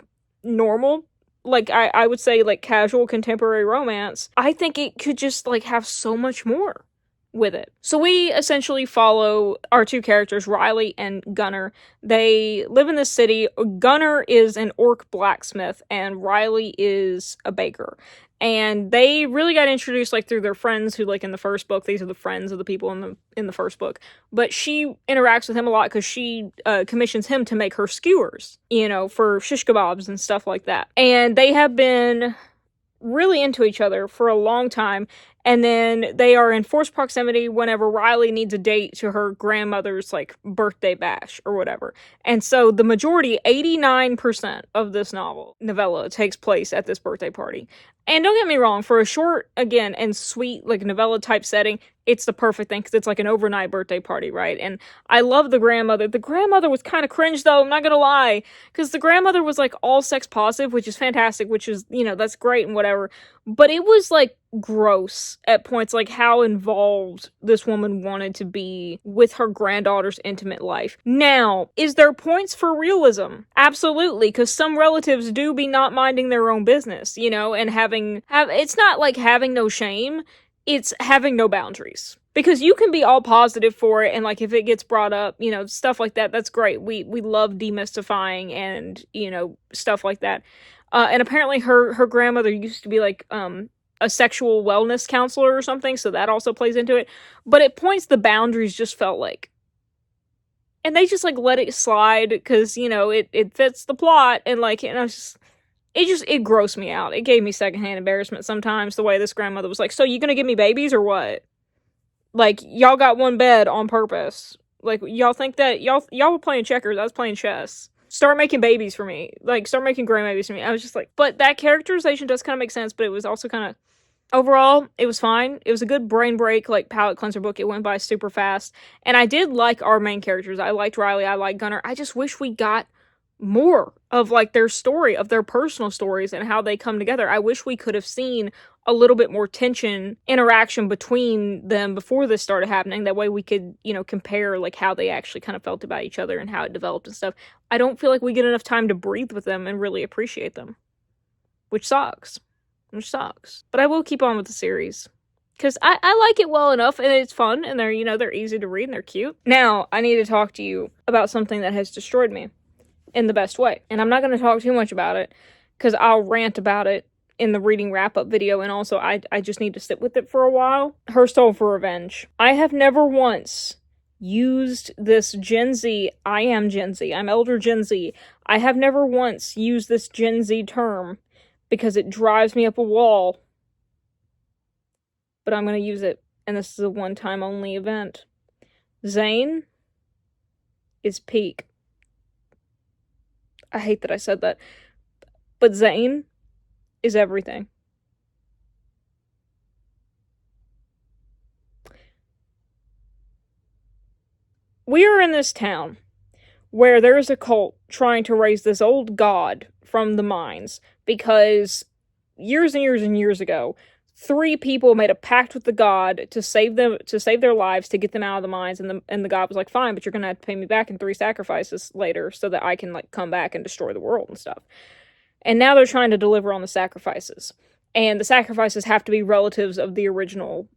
normal, like, I would say, like, casual contemporary romance, I think it could just, like, have so much more with it. So we essentially follow our two characters, Riley and Gunnar. They live in this city. Gunnar is an orc blacksmith, and Riley is a baker. And they really got introduced, like, through their friends who, like, in the first book, these are the friends of the people in the first book. But she interacts with him a lot because she commissions him to make her skewers, for shish kebabs and stuff like that. And they have been really into each other for a long time. And then they are in forced proximity whenever Riley needs a date to her grandmother's, like, birthday bash or whatever. And so the majority, 89% of this novella takes place at this birthday party. And don't get me wrong, for a short, again, and sweet, like, novella type setting, it's the perfect thing, because it's like an overnight birthday party, right? And I love the grandmother. The grandmother was kind of cringe, though, I'm not gonna lie, because the grandmother was, like, all sex positive, which is fantastic, which is, that's great and whatever, but it was, like, gross at points, like, how involved this woman wanted to be with her granddaughter's intimate life. Now, is there points for realism? Absolutely, because some relatives do be not minding their own business, and it's not like having no shame, it's having no boundaries. Because you can be all positive for it, and, like, if it gets brought up, stuff like that, that's great. We love demystifying and, stuff like that. And apparently her grandmother used to be, like, a sexual wellness counselor or something, so that also plays into it. But at points, the boundaries just felt like... And they just, like, let it slide, because, it fits the plot, and, like, and I was just... It grossed me out. It gave me secondhand embarrassment sometimes, the way this grandmother was like, so you gonna give me babies or what? Like, y'all got one bed on purpose. Like, y'all think that, y'all were playing checkers, I was playing chess. Start making babies for me. Like, start making grandbabies for me. I was just like, but that characterization does kind of make sense, but it was also kind of, overall, it was fine. It was a good brain break, like, palate cleanser book. It went by super fast. And I did like our main characters. I liked Riley, I liked Gunnar. I just wish we got more of, like, their story, of their personal stories and how they come together. I wish we could have seen a little bit more interaction between them before this started happening. That way we could, compare, like, how they actually kind of felt about each other and how it developed and stuff. I don't feel like we get enough time to breathe with them and really appreciate them. Which sucks. But I will keep on with the series. Because I like it well enough, and it's fun, and they're easy to read, and they're cute. Now, I need to talk to you about something that has destroyed me. In the best way. And I'm not going to talk too much about it, because I'll rant about it in the reading wrap-up video, and also I just need to sit with it for a while. Her Soul for Revenge. I have never once used this Gen Z, I am Gen Z, I'm Elder Gen Z, I have never once used this Gen Z term, because it drives me up a wall. But I'm going to use it, and this is a one-time only event. Zane is peak. I hate that I said that. But Zane is everything. We are in this town where there is a cult trying to raise this old god from the mines, because years and years and years ago, 3 people made a pact with the god to save their lives, to get them out of the mines, and the god was like, fine, but you're gonna have to pay me back in 3 sacrifices later so that I can, like, come back and destroy the world and stuff. And now they're trying to deliver on the sacrifices. And the sacrifices have to be relatives of the original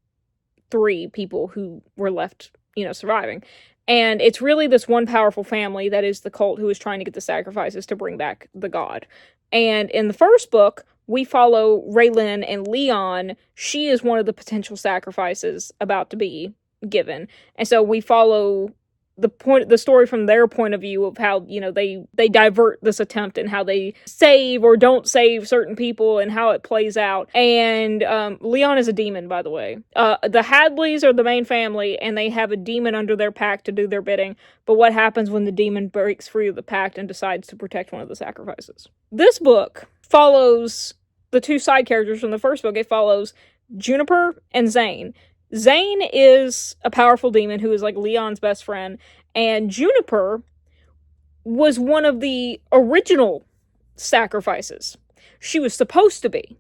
3 people who were left, surviving. And it's really this one powerful family that is the cult who is trying to get the sacrifices to bring back the god. And in the first book, we follow Raylan and Leon. She is one of the potential sacrifices about to be given. And so we follow the story from their point of view of how, you know, they divert this attempt and how they save or don't save certain people and how it plays out. And Leon is a demon, by the way. The Hadleys are the main family, and they have a demon under their pact to do their bidding. But what happens when the demon breaks free of the pact and decides to protect one of the sacrifices? This book follows the two side characters from the first book. It follows Juniper and Zane. Zane is a powerful demon who is like Leon's best friend, and Juniper was one of the original sacrifices. She was supposed to be,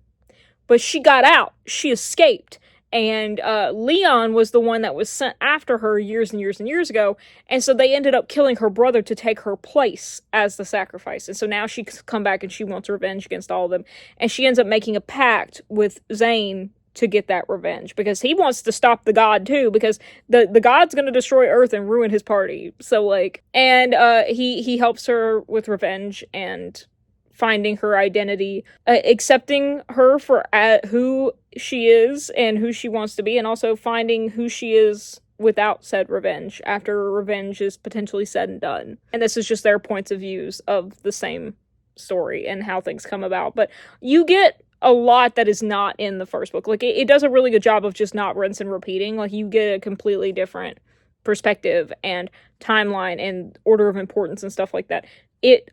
but she got out. She escaped, and Leon was the one that was sent after her years and years and years ago, and so they ended up killing her brother to take her place as the sacrifice. And so now she's come back and she wants revenge against all of them, and she ends up making a pact with Zane to get that revenge, because he wants to stop the god too, because the god's gonna destroy Earth and ruin his party. So like, and he helps her with revenge and finding her identity, accepting her for who she is and who she wants to be, and also finding who she is without said revenge, after revenge is potentially said and done. And this is just their points of views of the same story and how things come about. But you get a lot that is not in the first book. Like, it does a really good job of just not rinse and repeating. Like, you get a completely different perspective and timeline and order of importance and stuff like that.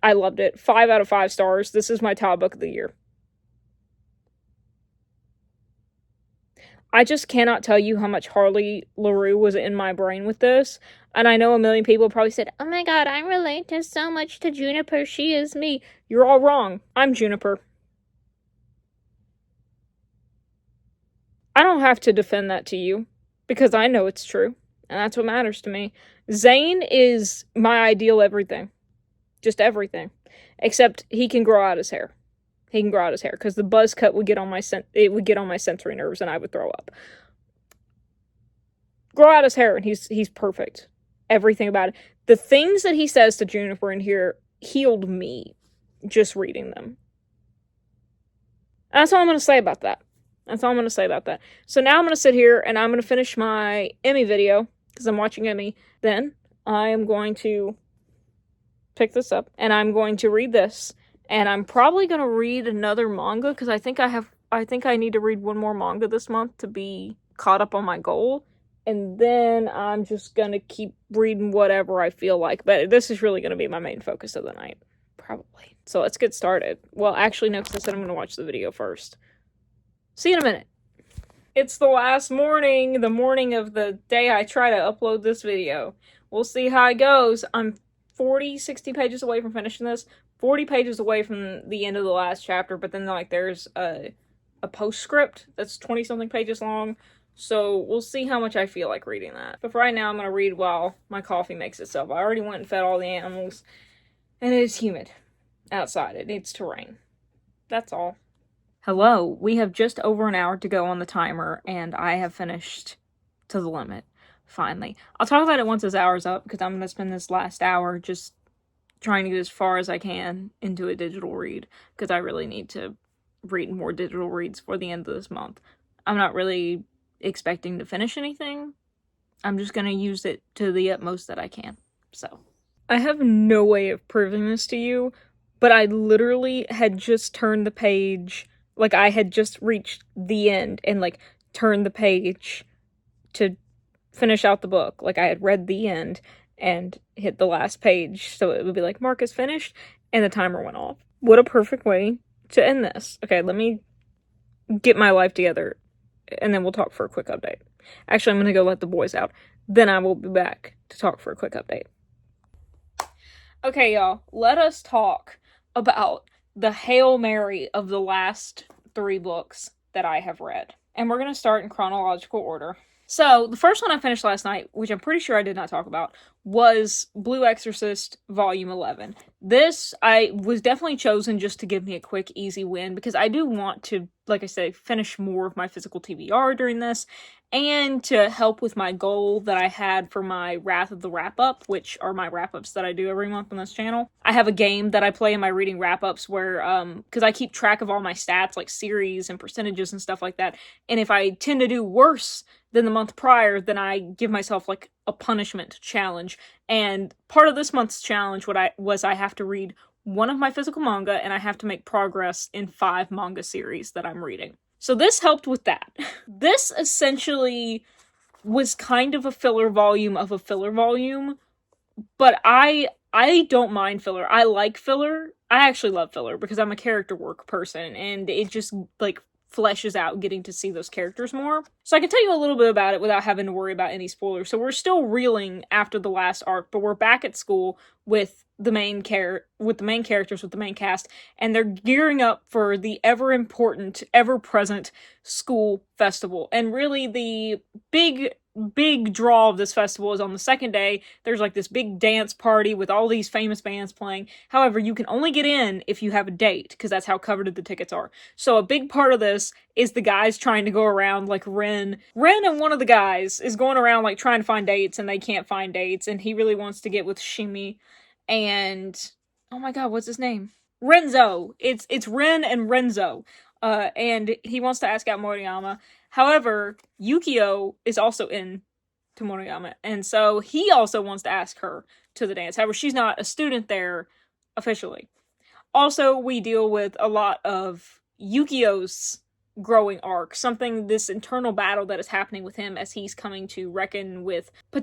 I loved it. 5 out of 5 stars. This is my top book of the year. I just cannot tell you how much Harley LaRue was in my brain with this. And I know a million people probably said, oh my god, I relate so much to Juniper. She is me. You're all wrong. I'm Juniper. I don't have to defend that to you, because I know it's true, and that's what matters to me. Zane is my ideal everything. Just everything. Except he can grow out his hair. He can grow out his hair, because the buzz cut would get on my sensory nerves, and I would throw up. Grow out his hair, and he's perfect. Everything about it. The things that he says to Juniper in here healed me, just reading them. And that's all I'm going to say about that. So now I'm going to sit here and I'm going to finish my Emmy video, because I'm watching Emmy. Then I am going to pick this up and I'm going to read this. And I'm probably going to read another manga, because I think I need to read one more manga this month to be caught up on my goal. And then I'm just going to keep reading whatever I feel like. But this is really going to be my main focus of the night. Probably. So let's get started. Well, actually, no, because I said I'm going to watch the video first. See you in a minute. It's the last morning, the morning of the day I try to upload this video. We'll see how it goes. I'm 60 pages away from finishing this. 40 pages away from the end of the last chapter, but then like there's a postscript that's 20-something pages long. So we'll see how much I feel like reading that. But for right now, I'm going to read while my coffee makes itself. I already went and fed all the animals, and it is humid outside. It needs to rain. That's all. Hello, we have just over an hour to go on the timer, and I have finished to the limit, finally. I'll talk about it once this hour's up, because I'm going to spend this last hour just trying to get as far as I can into a digital read, because I really need to read more digital reads for the end of this month. I'm not really expecting to finish anything. I'm just going to use it to the utmost that I can. So, I have no way of proving this to you, but I literally had just turned the page. Like, I had just reached the end and, like, turned the page to finish out the book. Like, I had read the end and hit the last page, so it would be like, mark is finished, and the timer went off. What a perfect way to end this. Okay, let me get my life together, and then we'll talk for a quick update. Actually, I'm going to go let the boys out. Then I will be back to talk for a quick update. Okay, y'all, let us talk about the Hail Mary of the last 3 books that I have read. And we're going to start in chronological order. So, the first one I finished last night, which I'm pretty sure I did not talk about, was Blue Exorcist Volume 11. This, I was definitely chosen just to give me a quick, easy win, because I do want to, like I say, finish more of my physical TBR during this, and to help with my goal that I had for my Wrath of the Wrap-Up, which are my wrap-ups that I do every month on this channel. I have a game that I play in my reading wrap-ups where, because I keep track of all my stats, like series and percentages and stuff like that, and if I tend to do worse then the month prior, then I give myself like a punishment challenge. And part of this month's challenge I have to read one of my physical manga, and I have to make progress in 5 manga series that I'm reading. So this helped with that. This essentially was kind of a filler volume of a filler volume, but I don't mind filler. I like filler. I actually love filler because I'm a character work person, and it just, like, fleshes out getting to see those characters more. So I can tell you a little bit about it without having to worry about any spoilers. So we're still reeling after the last arc, but we're back at school with the main characters, with the main cast, and they're gearing up for the ever important, ever present school festival. And really the big draw of this festival is on the second day. There's like this big dance party with all these famous bands playing. However, you can only get in if you have a date, because that's how coveted the tickets are. So a big part of this is the guys trying to go around, like Ren and one of the guys is going around like trying to find dates, and they can't find dates, and he really wants to get with Shimi and, oh my god, what's his name? Renzo. It's Ren and Renzo. And he wants to ask out Moriyama. However, Yukio is also in to Moriyama, and so he also wants to ask her to the dance. However, she's not a student there officially. Also, we deal with a lot of Yukio's growing arc, this internal battle that is happening with him as he's coming to reckon with his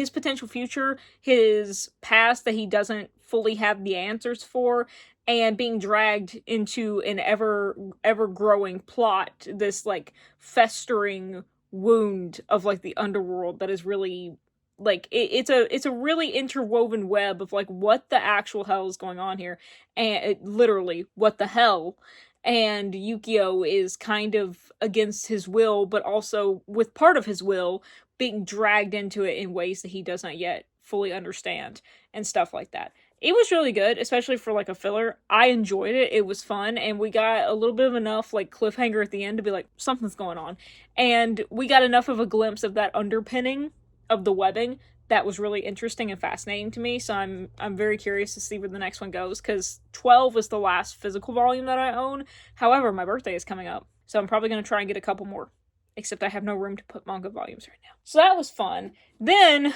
potential future, his past that he doesn't fully have the answers for, and being dragged into an ever growing plot, this like festering wound of like the underworld that is really like it's a really interwoven web of like what the actual hell is going on here, and literally what the hell. And Yukio is kind of against his will, but also with part of his will being dragged into it in ways that he doesn't yet fully understand and stuff like that. It was really good, especially for like a filler. I enjoyed it. It was fun, and we got a little bit of enough like cliffhanger at the end to be like, something's going on. And we got enough of a glimpse of that underpinning of the webbing that was really interesting and fascinating to me. So I'm very curious to see where the next one goes, because 12 is the last physical volume that I own. However, my birthday is coming up, so I'm probably going to try and get a couple more. Except I have no room to put manga volumes right now. So that was fun. Then,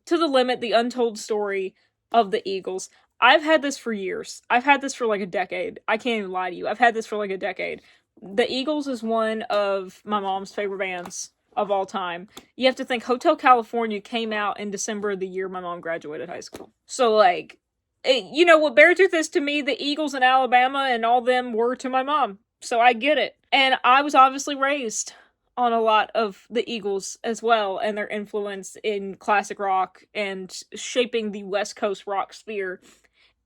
To the Limit, the untold story of the Eagles. I've had this for years. I've had this for like a decade. I can't even lie to you. I've had this for like a decade. The Eagles is one of my mom's favorite bands of all time. You have to think Hotel California came out in December of the year my mom graduated high school. So like, you know what Bear Tooth is to me, the Eagles in Alabama and all them were to my mom. So I get it. And I was obviously raised on a lot of the Eagles as well, and their influence in classic rock and shaping the West Coast rock sphere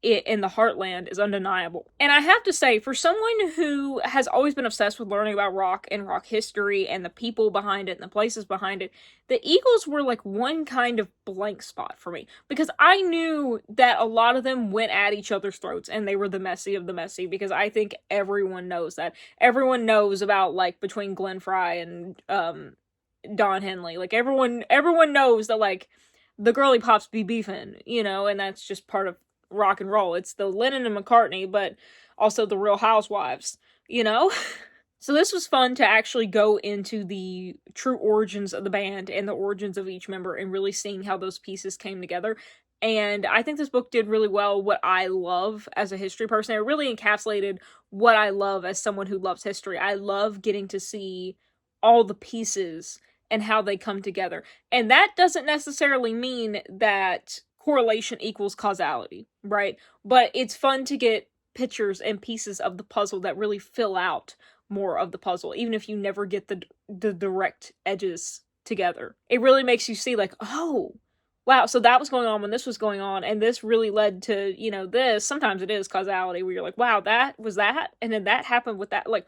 in the heartland is undeniable. And I have to say, for someone who has always been obsessed with learning about rock and rock history and the people behind it and the places behind it, the Eagles were like one kind of blank spot for me, because I knew that a lot of them went at each other's throats and they were the messy of the messy, because I think everyone knows that. Everyone knows about like between Glenn Fry and Don Henley. Like everyone knows that like the girly pops be beefing, you know, and that's just part of rock and roll. It's the Lennon and McCartney, but also the Real Housewives, you know? So this was fun to actually go into the true origins of the band and the origins of each member and really seeing how those pieces came together. And I think this book did really well what I love as a history person. It really encapsulated what I love as someone who loves history. I love getting to see all the pieces and how they come together. And that doesn't necessarily mean that correlation equals causality, right? But it's fun to get pictures and pieces of the puzzle that really fill out more of the puzzle, even if you never get the direct edges together. It really makes you see like, oh, wow, so that was going on when this was going on, and this really led to, you know, this. Sometimes it is causality where you're like, wow, that was that, and then that happened with that. Like,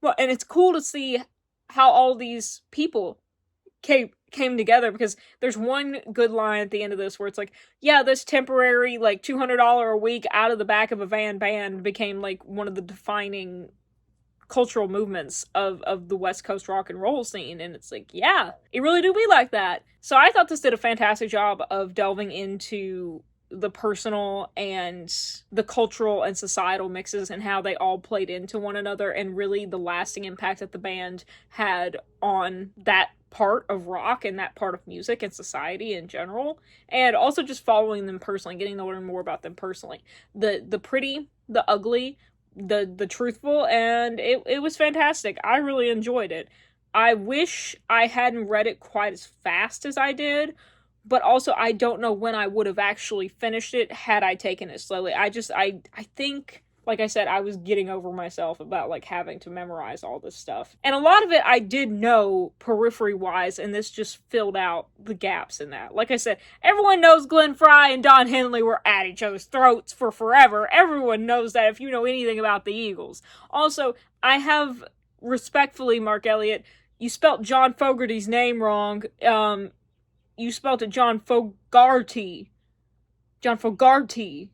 well, and it's cool to see how all these people came together, because there's one good line at the end of this where it's like, yeah, this temporary like $200 a week out of the back of a van band became like one of the defining cultural movements of the West Coast rock and roll scene. And it's like, yeah, it really do be like that. So I thought this did a fantastic job of delving into the personal and the cultural and societal mixes and how they all played into one another, and really the lasting impact that the band had on that part of rock and that part of music and society in general, and also just following them personally, getting to learn more about them personally. The pretty, the ugly, the truthful, and it was fantastic. I really enjoyed it. I wish I hadn't read it quite as fast as I did, but also I don't know when I would have actually finished it had I taken it slowly. I think, like I said, I was getting over myself about, like, having to memorize all this stuff. And a lot of it I did know periphery-wise, and this just filled out the gaps in that. Like I said, everyone knows Glenn Frey and Don Henley were at each other's throats for forever. Everyone knows that if you know anything about the Eagles. Also, I have, respectfully, Mark Elliott, you spelt John Fogerty's name wrong. You spelled it John Fogarty. John Fogarty.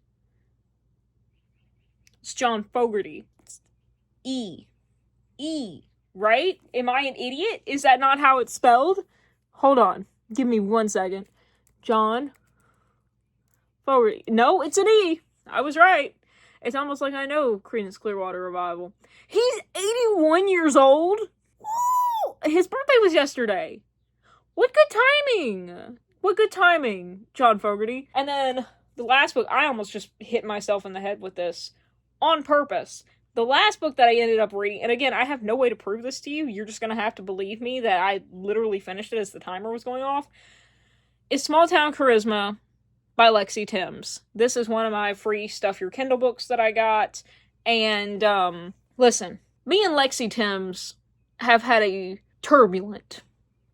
It's John Fogerty. It's E. Right? Am I an idiot? Is that not how it's spelled? Hold on. Give me 1 second. John Fogerty. No, it's an E. I was right. It's almost like I know Creedence Clearwater Revival. He's 81 years old? Woo! His birthday was yesterday. What good timing! What good timing, John Fogerty. And then the last book, I almost just hit myself in the head with this on purpose. The last book that I ended up reading, and again, I have no way to prove this to you, you're just gonna have to believe me that I literally finished it as the timer was going off, is Small Town Charisma by Lexi Timms. This is one of my free Stuff Your Kindle books that I got, and, listen, me and Lexi Timms have had a turbulent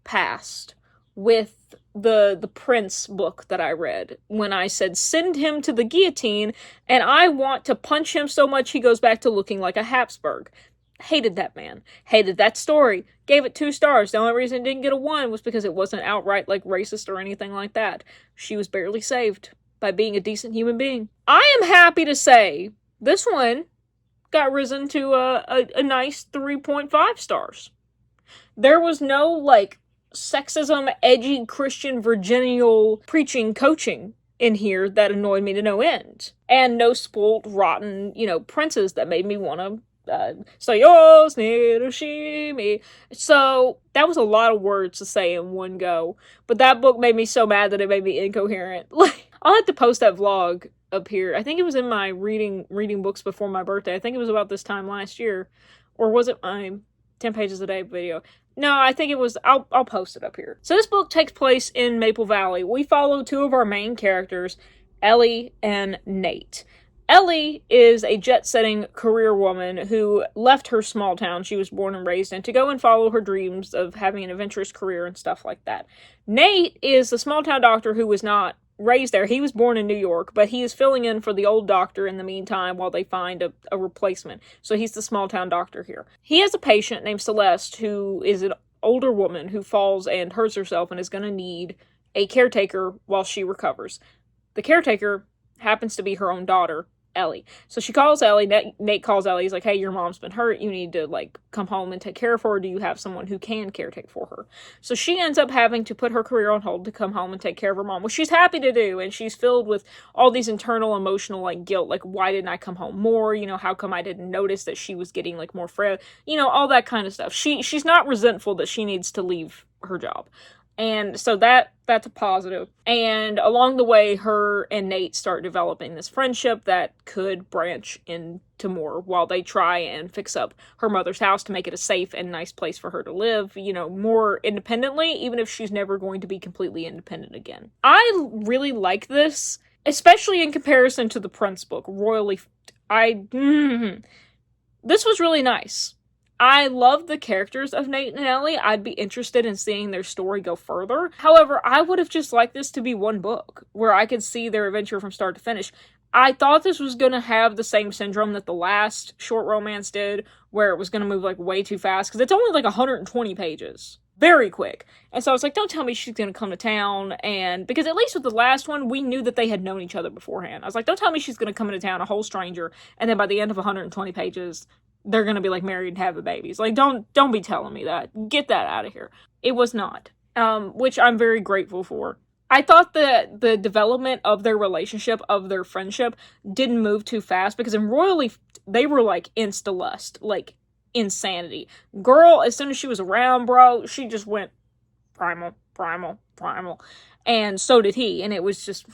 past with the Prince book that I read, when I said send him to the guillotine and I want to punch him so much he goes back to looking like a Habsburg. Hated that man. Hated that story. Gave it 2 stars. The only reason it didn't get a 1 was because it wasn't outright, like, racist or anything like that. She was barely saved by being a decent human being. I am happy to say this one got risen to a nice 3.5 stars. There was no, like, sexism, edgy, Christian, virginal preaching coaching in here that annoyed me to no end. And no spoiled, rotten, princes that made me want to say, oh, me. So, that was a lot of words to say in one go. But that book made me so mad that it made me incoherent. Like, I'll have to post that vlog up here. I think it was in my reading books before my birthday. I think it was about this time last year. Or was it my 10 pages a day video? No, I think it was, I'll post it up here. So this book takes place in Maple Valley. We follow 2 of our main characters, Ellie and Nate. Ellie is a jet-setting career woman who left her small town she was born and raised in to go and follow her dreams of having an adventurous career and stuff like that. Nate is a small-town doctor who was not raised there. He was born in New York, but he is filling in for the old doctor in the meantime while they find a replacement. So he's the small town doctor here. He has a patient named Celeste who is an older woman who falls and hurts herself and is going to need a caretaker while she recovers. The caretaker happens to be her own daughter, Ellie. So she calls Ellie, Nate calls Ellie, he's like, hey, your mom's been hurt, you need to, like, come home and take care of her, do you have someone who can caretake for her? So she ends up having to put her career on hold to come home and take care of her mom, which she's happy to do, and she's filled with all these internal emotional, like, guilt, like, why didn't I come home more, how come I didn't notice that she was getting, like, more frail, all that kind of stuff. She's not resentful that she needs to leave her job. And so that's a positive. And along the way, her and Nate start developing this friendship that could branch into more while they try and fix up her mother's house to make it a safe and nice place for her to live, more independently, even if she's never going to be completely independent again. I really like this, especially in comparison to the Prince book, This was really nice. I love the characters of Nate and Ellie. I'd be interested in seeing their story go further. However, I would have just liked this to be one book, where I could see their adventure from start to finish. I thought this was going to have the same syndrome that the last short romance did, where it was going to move, like, way too fast, because it's only, like, 120 pages. Very quick. And so I was like, don't tell me she's going to come to town, and, because at least with the last one, we knew that they had known each other beforehand. I was like, don't tell me she's going to come into town, a whole stranger, and then by the end of 120 pages, they're gonna be, like, married and have babies. Like, don't be telling me that. Get that out of here. It was not. Which I'm very grateful for. I thought that the development of their relationship, of their friendship, didn't move too fast, because in Royally, they were like insta-lust, like insanity. Girl, as soon as she was around, bro, she just went primal, primal, primal. And so did he, and it's just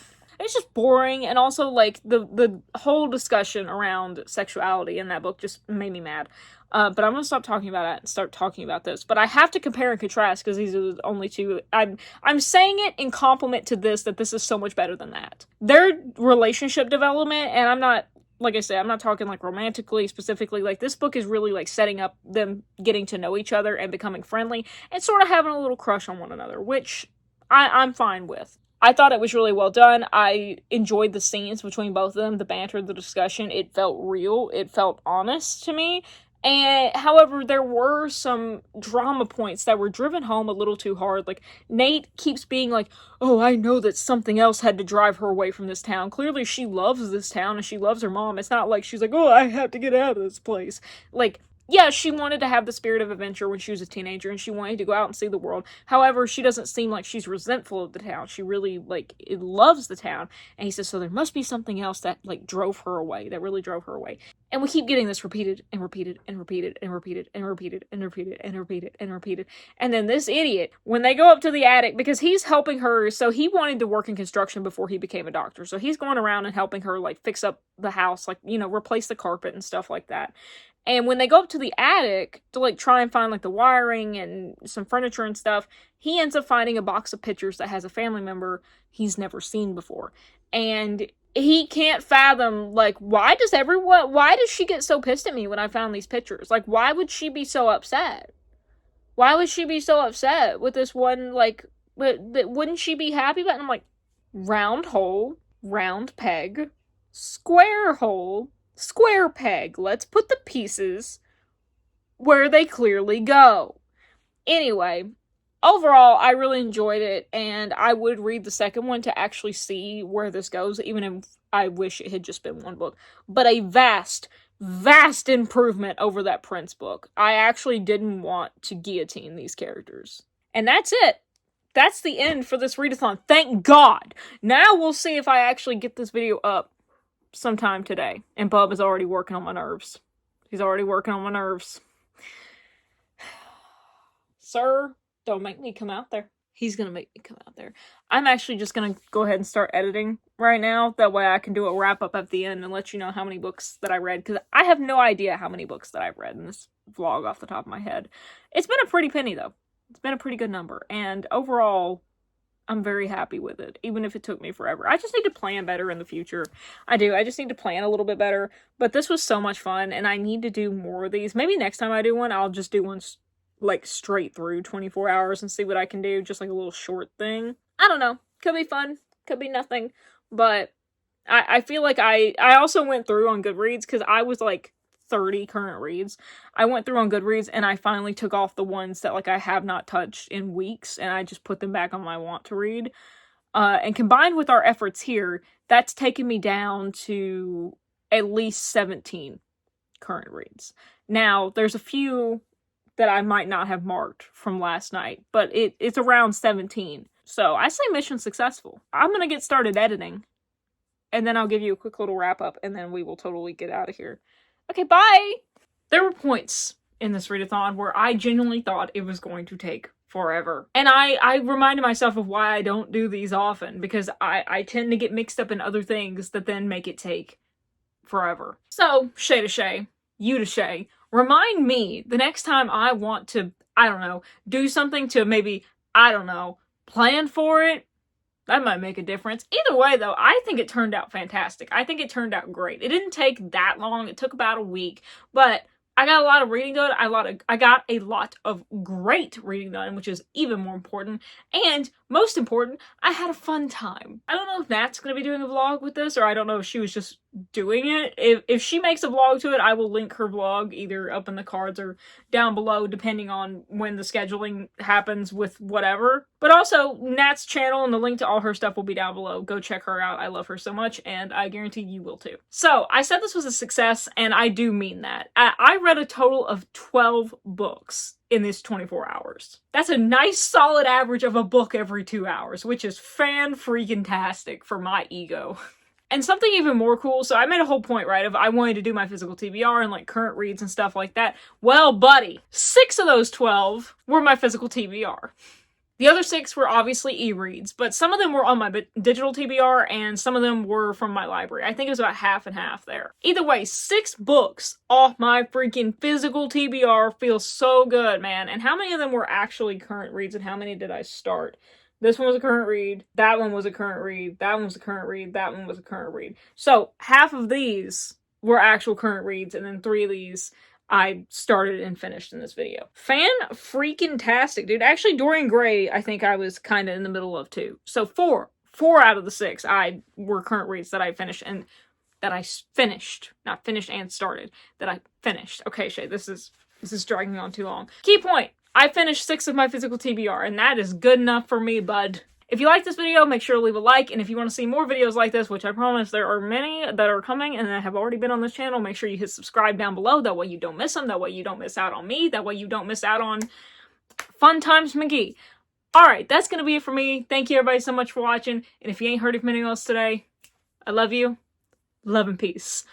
boring, and also, like, the whole discussion around sexuality in that book just made me mad. But I'm gonna stop talking about that and start talking about this. But I have to compare and contrast, because these are the only two. I'm saying it in compliment to this, that this is so much better than that. Their relationship development, and I'm not, like I said, I'm not talking like romantically, specifically. Like, this book is really like setting up them getting to know each other and becoming friendly and sort of having a little crush on one another, which I'm fine with. I thought it was really well done. I enjoyed the scenes between both of them, the banter, the discussion. It felt real. It felt honest to me. And however, there were some drama points that were driven home a little too hard. Like, Nate keeps being like, oh, I know that something else had to drive her away from this town. Clearly she loves this town and she loves her mom. It's not like she's like, oh, I have to get out of this place. Like, yeah, she wanted to have the spirit of adventure when she was a teenager, and she wanted to go out and see the world. However, she doesn't seem like she's resentful of the town. She really, like, loves the town. And he says, so there must be something else that, like, drove her away, that really drove her away. And we keep getting this repeated, and repeated, and repeated, and repeated, and repeated, and repeated, and repeated, and repeated. And then this idiot, when they go up to the attic, because he's helping her, so he wanted to work in construction before he became a doctor. So he's going around and helping her, like, fix up the house, like, you know, replace the carpet and stuff like that. And when they go up to the attic to, like, try and find, like, the wiring and some furniture and stuff, he ends up finding a box of pictures that has a family member he's never seen before. And he can't fathom, like, why does she get so pissed at me when I found these pictures? Like, why would she be so upset? Why would she be so upset with this one, like, wouldn't she be happy about it? And I'm like, round hole, round peg, square hole, square peg. Let's put the pieces where they clearly go. Anyway, overall, I really enjoyed it, and I would read the second one to actually see where this goes, even if I wish it had just been one book. But a vast, vast improvement over that Prince book. I actually didn't want to guillotine these characters. And that's it. That's the end for this readathon. Thank God! Now we'll see if I actually get this video up sometime today. And Bub is already working on my nerves. He's already working on my nerves. Sir, don't make me come out there. He's gonna make me come out there. I'm actually just gonna go ahead and start editing right now. That way I can do a wrap up at the end and let you know how many books that I read. Because I have no idea how many books that I've read in this vlog off the top of my head. It's been a pretty penny though. It's been a pretty good number. And overall, I'm very happy with it, even if it took me forever. I just need to plan better in the future. I do. I just need to plan a little bit better. But this was so much fun, and I need to do more of these. Maybe next time I do one, I'll just do one, like, straight through 24 hours and see what I can do. Just, like, a little short thing. I don't know. Could be fun. Could be nothing. But I feel like I also went through on Goodreads, because I was, like, 30 current reads. I went through on Goodreads and I finally took off the ones that, like, I have not touched in weeks, and I just put them back on my want to read. And combined with our efforts here, that's taken me down to at least 17 current reads. Now, there's a few that I might not have marked from last night, but it's around 17. So I say mission successful. I'm gonna get started editing, and then I'll give you a quick little wrap up, and then we will totally get out of here. Okay, bye! There were points in this readathon where I genuinely thought it was going to take forever. And I reminded myself of why I don't do these often, because I tend to get mixed up in other things that then make it take forever. So, Chey to Chey, you to Chey, remind me the next time I want to, I don't know, do something to maybe, I don't know, plan for it. That might make a difference. Either way, though, I think it turned out fantastic. I think it turned out great. It didn't take that long. It took about a week. But I got a lot of reading done. I got a lot of great reading done, which is even more important. And most important, I had a fun time. I don't know if Nat's going to be doing a vlog with this, or I don't know if she was just doing it. If she makes a vlog to it, I will link her vlog either up in the cards or down below, depending on when the scheduling happens with whatever. But also, Nat's channel and the link to all her stuff will be down below. Go check her out. I love her so much, and I guarantee you will too. So, I said this was a success, and I do mean that. I read a total of 12 books in this 24 hours. That's a nice solid average of a book every 2 hours, which is fan-freaking-tastic for my ego. And something even more cool, so I made a whole point, right, of I wanted to do my physical TBR and like current reads and stuff like that. Well, buddy, 6 of those 12 were my physical TBR. The other 6 were obviously e-reads, but some of them were on my digital TBR and some of them were from my library. I think it was about half and half there. Either way, 6 books off my freaking physical TBR feels so good, man. And how many of them were actually current reads and how many did I start? This one was a current read, that one was a current read, that one was a current read, that one was a current read. So half of these were actual current reads, and then 3 of these I started and finished in this video. Fan-freaking-tastic, dude. Actually, Dorian Gray, I think I was kind of in the middle of too. So 4 out of the 6 were current reads that I finished, and that I finished. Not finished and started. That I finished. Okay, Chey, this is dragging on too long. Key point. I finished 6 of my physical TBR, and that is good enough for me, bud. If you like this video, make sure to leave a like, and if you want to see more videos like this, which I promise there are many that are coming and that have already been on this channel, make sure you hit subscribe down below, that way you don't miss them, that way you don't miss out on me, that way you don't miss out on Fun Times McGee. Alright, that's going to be it for me. Thank you everybody so much for watching, and if you ain't heard of anything else today, I love you. Love and peace.